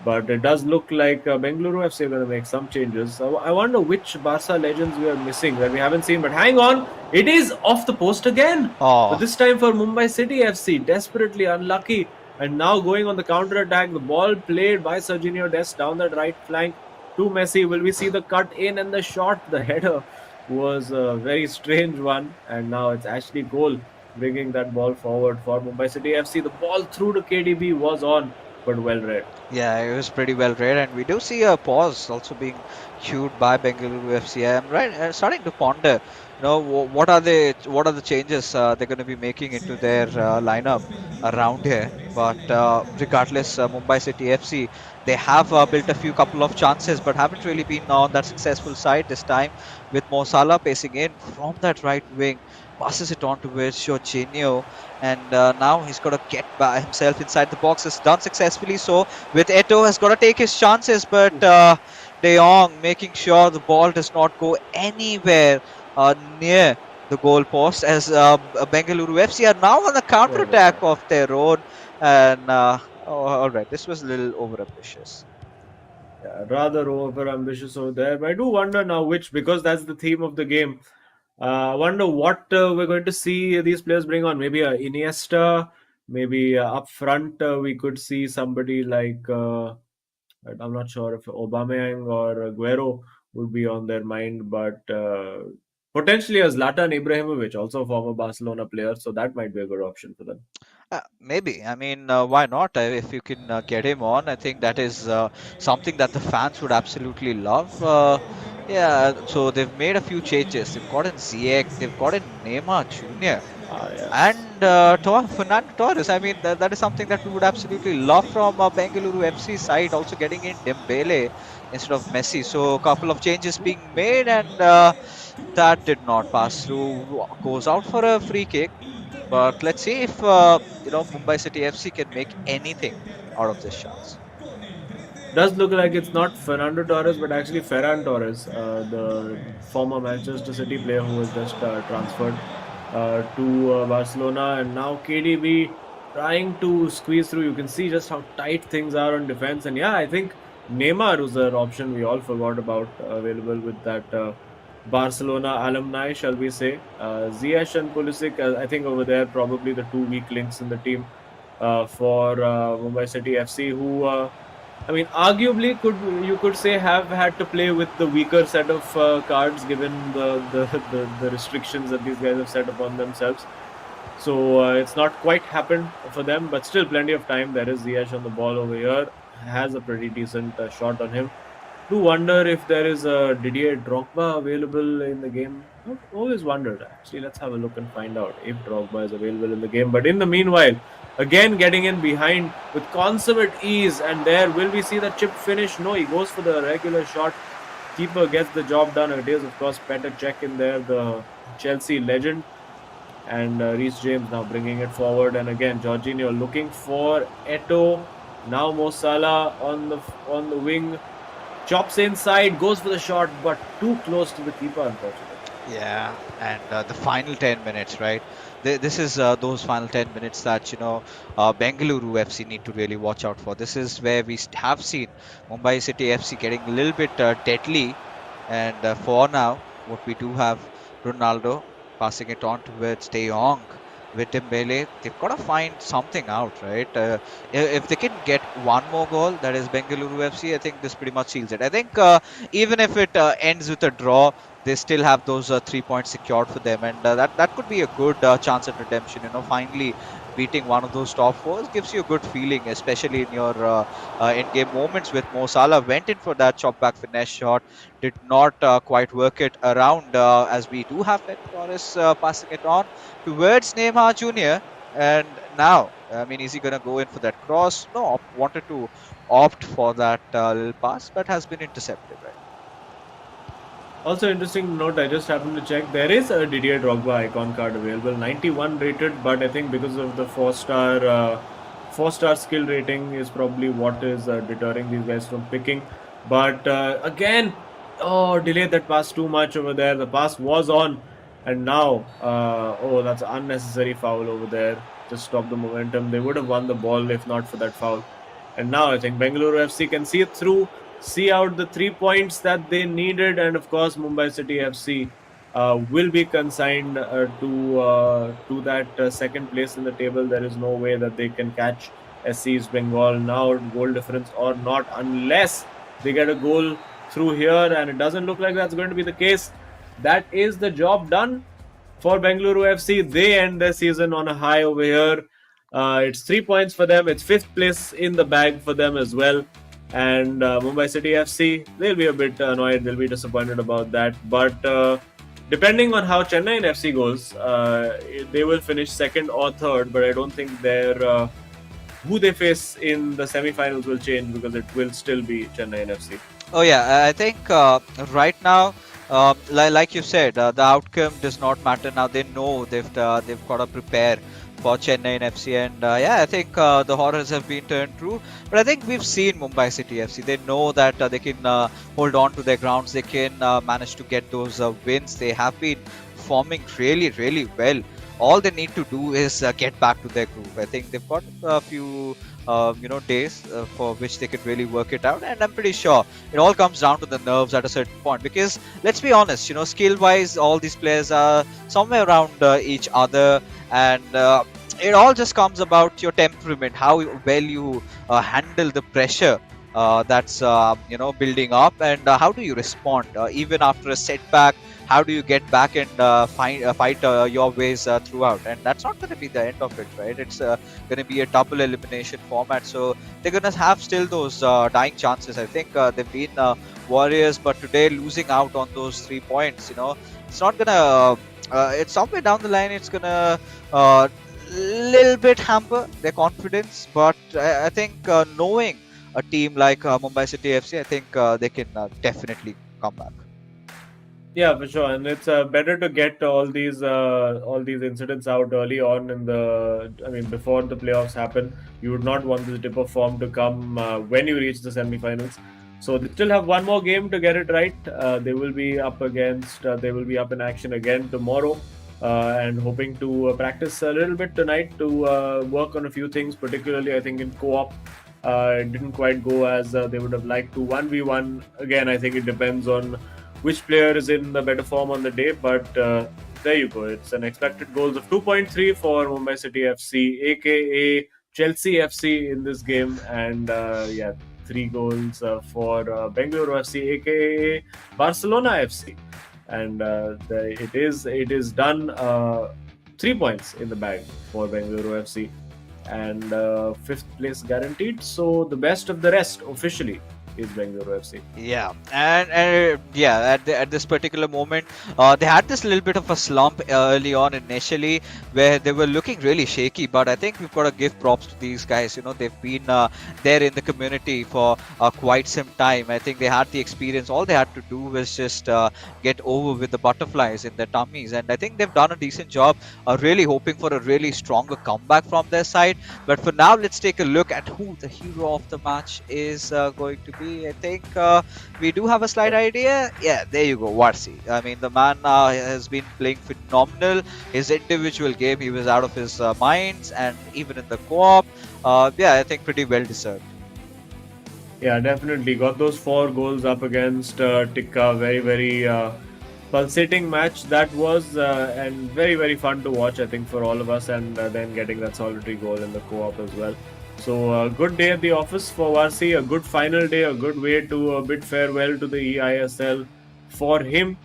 But it does look like Bengaluru FC are going to make some changes. So I wonder which Barca legends we are missing that we haven't seen. But hang on, it is off the post again. But Oh, this time for Mumbai City FC, desperately unlucky. And now going on the counter attack, the ball played by Serginho Dest down that right flank to Messi. Will we see the cut in and the shot? The header was a very strange one. And now it's Ashley Cole bringing that ball forward for Mumbai City FC. The ball through to KDB was on, but well read. yeah, it was pretty well read, and we do see a pause also being cued by Bengaluru FC. I'm starting to ponder, what are the changes they're going to be making into their lineup around here. But regardless, Mumbai City FC, they have built a few couple of chances, but haven't really been on that successful side this time. With Mo Salah pacing in from that right wing, passes it on towards Jorginho, and now he's got to get by himself inside the box. It's done successfully. So with Eto'o has got to take his chances, but De Jong making sure the ball does not go anywhere near the goal post, as Bengaluru FC are now on the counter attack of their own. And all right, this was a little over ambitious. Yeah, rather over ambitious over there. But I do wonder now which, because that's the theme of the game. I wonder what we're going to see these players bring on. Maybe Iniesta, maybe up front we could see somebody like I'm not sure if Aubameyang or Aguero would be on their mind, but potentially a Zlatan Ibrahimovic, also a former Barcelona player, so that might be a good option for them. Maybe. I mean, why not? If you can get him on, I think that is something that the fans would absolutely love. Yeah, so they've made a few changes. They've got in Ziyech, they've got in Neymar Jr. Yes. and Fernando Torres. I mean, that is something that we would absolutely love from Bengaluru FC side. Also getting in Dembele instead of Messi. So a couple of changes being made, and that did not pass through. Goes out for a free kick. But let's see if Mumbai City FC can make anything out of this chance. Does look like it's not Fernando Torres, but actually Ferran Torres, the former Manchester City player who was just transferred to Barcelona. And now KDB trying to squeeze through. You can see just how tight things are on defense. And yeah, I think Neymar was an option we all forgot about, available with that Barcelona alumni, shall we say. Ziyech and Pulisic, I think over there, probably the two weak links in the team for Mumbai City FC, who I mean, arguably, you could say have had to play with the weaker set of cards given the restrictions that these guys have set upon themselves. So it's not quite happened for them, but still plenty of time. There is Ziyech on the ball over here, has a pretty decent shot on him. Do wonder if there is a Didier Drogba available in the game. I've always wondered. Actually, let's have a look and find out if Drogba is available in the game. But in the meanwhile, again getting in behind with consummate ease, and there will we see the chip finish? No, he goes for the regular shot. Keeper gets the job done. It is, of course, Petr Cech in there, the Chelsea legend. And Reece James now bringing it forward. And again, Jorginho looking for Eto'o. Now Mo Salah on the wing. Chops inside, goes for the shot, but too close to the keeper, unfortunately. Yeah, and the final 10 minutes, right? This is those final 10 minutes that, Bengaluru FC need to really watch out for. This is where we have seen Mumbai City FC getting a little bit deadly. And for now, what we do have, Ronaldo passing it on towards De Jong with Dembele. They've got to find something out, right? If they can get one more goal, that is Bengaluru FC, I think this pretty much seals it. I think even if it ends with a draw, they still have those 3 points secured for them, and that could be a good chance at redemption. Finally beating one of those top fours gives you a good feeling, especially in your in-game moments. With Mo Salah went in for that chop back finesse shot, did not quite work it around, as we do have Ferran Torres passing it on towards Neymar Jr. And now, I mean, is he going to go in for that cross? No, wanted to opt for that little pass, but has been intercepted, right? Also interesting note, I just happened to check. There is a Didier Drogba icon card available, 91 rated, but I think because of the four-star skill rating is probably what is deterring these guys from picking. But again, delayed that pass too much over there. The pass was on, and now, that's unnecessary foul over there. Just stop the momentum. They would have won the ball if not for that foul. And now I think Bengaluru FC can see it through, see out the 3 points that they needed, and of course Mumbai City FC will be consigned to that second place in the table. There is no way that they can catch SC East Bengal now, goal difference or not, unless they get a goal through here, and it doesn't look like that's going to be the case. That is the job done for Bengaluru FC. They end their season on a high over here. It's 3 points for them. It's fifth place in the bag for them as well. And Mumbai City FC, they'll be a bit annoyed. They'll be disappointed about that. But depending on how Chennai FC goes, they will finish second or third. But I don't think their who they face in the semi-finals will change, because it will still be Chennai FC. Oh yeah, I think right now, like you said, the outcome does not matter now. They know they've got to prepare for Chennai FC, and I think the horrors have been turned true. But I think we've seen Mumbai City FC. They know that they can hold on to their grounds. They can manage to get those wins. They have been performing really, really well. All they need to do is get back to their groove. I think they've got a few days for which they can really work it out, and I'm pretty sure it all comes down to the nerves at a certain point, because let's be honest, skill wise all these players are somewhere around each other, and it all just comes about your temperament, how well you handle the pressure that's building up, and how do you respond even after a setback. How do you get back and fight your ways throughout? And that's not going to be the end of it, right? It's going to be a double elimination format. So they're going to have still those dying chances. I think they've been warriors, but today losing out on those 3 points, it's not going to, it's somewhere down the line, it's going to little bit hamper their confidence. But I think knowing a team like Mumbai City FC, I think they can definitely come back. Yeah, for sure, and it's better to get all these incidents out early on in the. I mean, before the playoffs happen, you would not want this dip of form to come when you reach the semi-finals. So they still have one more game to get it right. They will be up against. They will be up in action again tomorrow, and hoping to practice a little bit tonight to work on a few things. Particularly, I think in co-op, it didn't quite go as they would have liked to. 1v1 again. I think it depends on which player is in the better form on the day, but there you go. It's an expected goals of 2.3 for Mumbai City FC, aka Chelsea FC in this game, and 3 goals for Bengaluru FC, aka Barcelona FC, and it is done. 3 points in the bag for Bengaluru FC, and fifth place guaranteed. So the best of the rest officially is Bengaluru FC. Yeah, and at this particular moment, they had this little bit of a slump early on initially, where they were looking really shaky. But I think we've got to give props to these guys. They've been there in the community for quite some time. I think they had the experience. All they had to do was just get over with the butterflies in their tummies, and I think they've done a decent job. Really hoping for a really stronger comeback from their side. But for now, let's take a look at who the hero of the match is going to be. I think we do have a slight idea. Yeah, there you go, Varsi. I mean, the man has been playing phenomenal. His individual game, he was out of his mind, and even in the co-op, I think pretty well deserved. Yeah, definitely got those 4 goals up against Tikka. Very, very pulsating match that was, and very, very fun to watch, I think, for all of us, and then getting that solitary goal in the co-op as well. So a good day at the office for Varsi, a good final day, a good way to bid farewell to the eISL for him,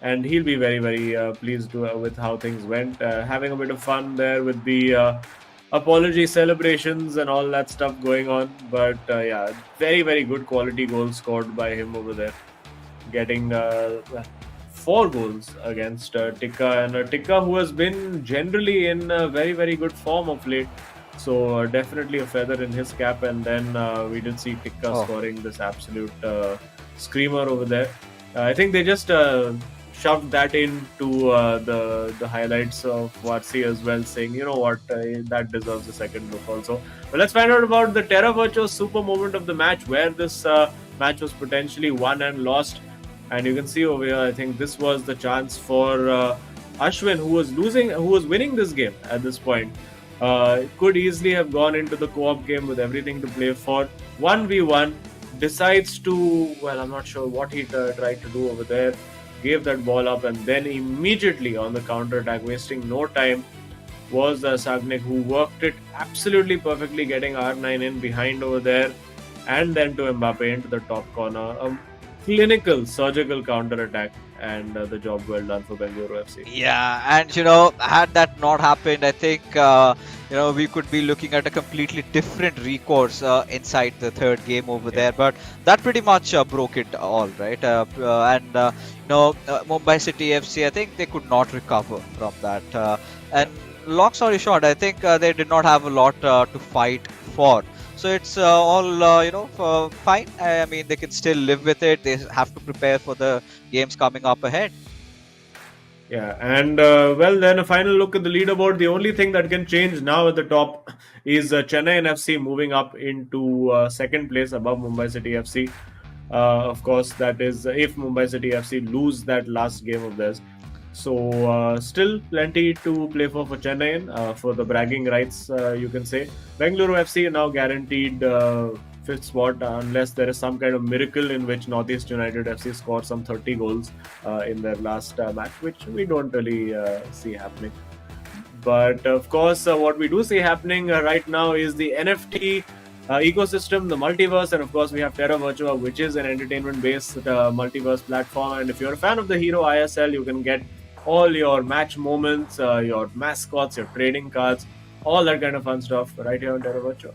and he'll be very, very pleased with how things went. Having a bit of fun there with the apology celebrations and all that stuff going on. But very, very good quality goals scored by him over there, getting 4 goals against Tikka, and Tikka who has been generally in very, very good form of late. So definitely a feather in his cap, and then we did see Tikka scoring this absolute screamer over there. I think they just shoved that into the highlights of Varsi as well, saying, you know what, that deserves a second look also. But let's find out about the Terra Virtuo's super moment of the match, where this match was potentially won and lost. And you can see over here, I think this was the chance for Ashwin, who was winning this game at this point. Could easily have gone into the co-op game with everything to play for. 1v1, decides to, well, I'm not sure what he tried to do over there. Gave that ball up, and then immediately on the counter attack, wasting no time, was Sagnik, who worked it absolutely perfectly, getting R9 in behind over there, and then to Mbappe into the top corner. A clinical, surgical counter attack, and the job well done for Bengaluru FC. Yeah, and had that not happened, I think we could be looking at a completely different recourse inside the third game over there. But that pretty much broke it all, right? Mumbai City FC, I think they could not recover from that. And long story short, I think they did not have a lot to fight for. So it's all fine. I mean, they can still live with it. They have to prepare for the games coming up ahead. Yeah, and well, then a final look at the leaderboard. The only thing that can change now at the top is Chennai FC moving up into second place above Mumbai City FC. Of course, that is if Mumbai City FC lose that last game of theirs. So still plenty to play for Chennai for the bragging rights, you can say. Bengaluru FC now guaranteed fifth spot unless there is some kind of miracle in which Northeast United FC score some 30 goals in their last match, which we don't really see happening. But of course, what we do see happening right now is the NFT ecosystem, the multiverse, and of course we have Terra Virtua, which is an entertainment-based multiverse platform. And if you're a fan of the hero eISL, you can get all your match moments, your mascots, your trading cards, all that kind of fun stuff right here on Terra Virtua.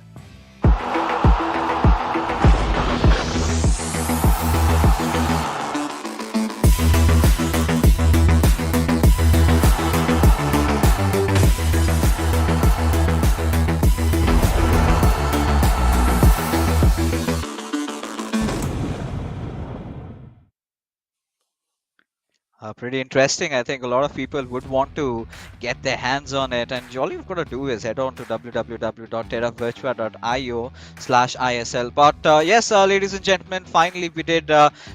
Pretty interesting. I think a lot of people would want to get their hands on it, and all you've got to do is head on to www.terravirtua.io/ISL. But yes, ladies and gentlemen, finally we did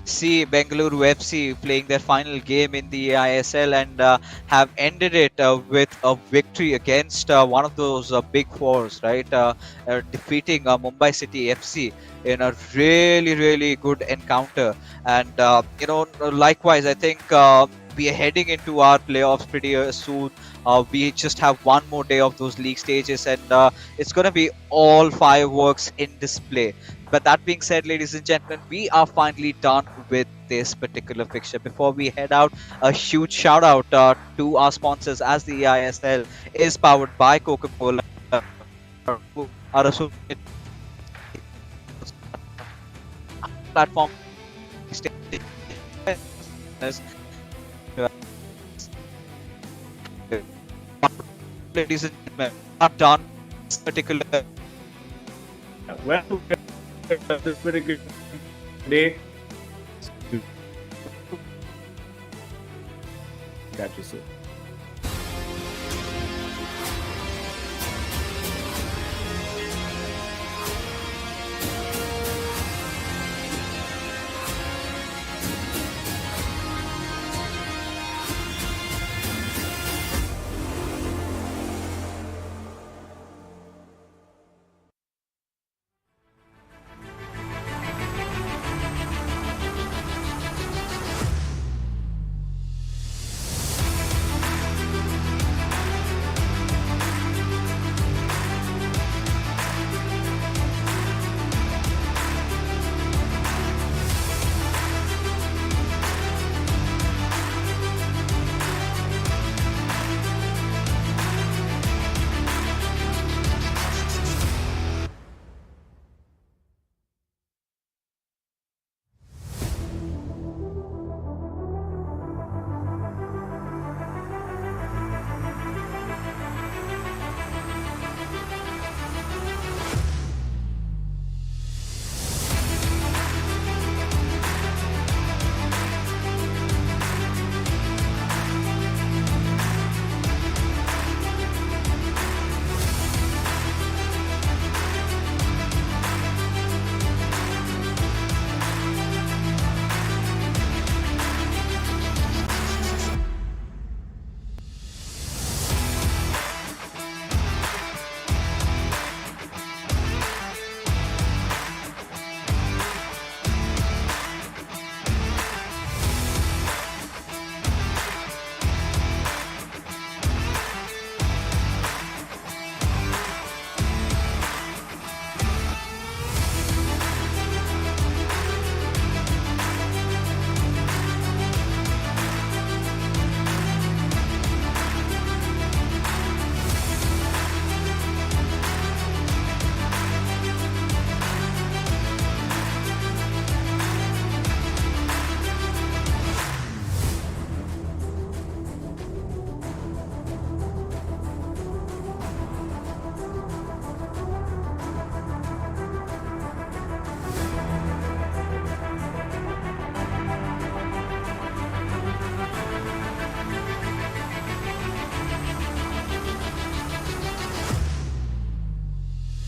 see Bengaluru FC playing their final game in the ISL and have ended it with a victory against one of those big fours, right? Defeating Mumbai City FC in a really, really good encounter. And likewise, I think we are heading into our playoffs pretty soon. We just have one more day of those league stages, and it's going to be all fireworks in display. But that being said, ladies and gentlemen, we are finally done with this particular fixture. Before we head out, a huge shout out to our sponsors, as the eISL is powered by Coca-Cola. Our associate platform. Ladies and gentlemen, not done this particular. Well, this particular day. Catch you soon.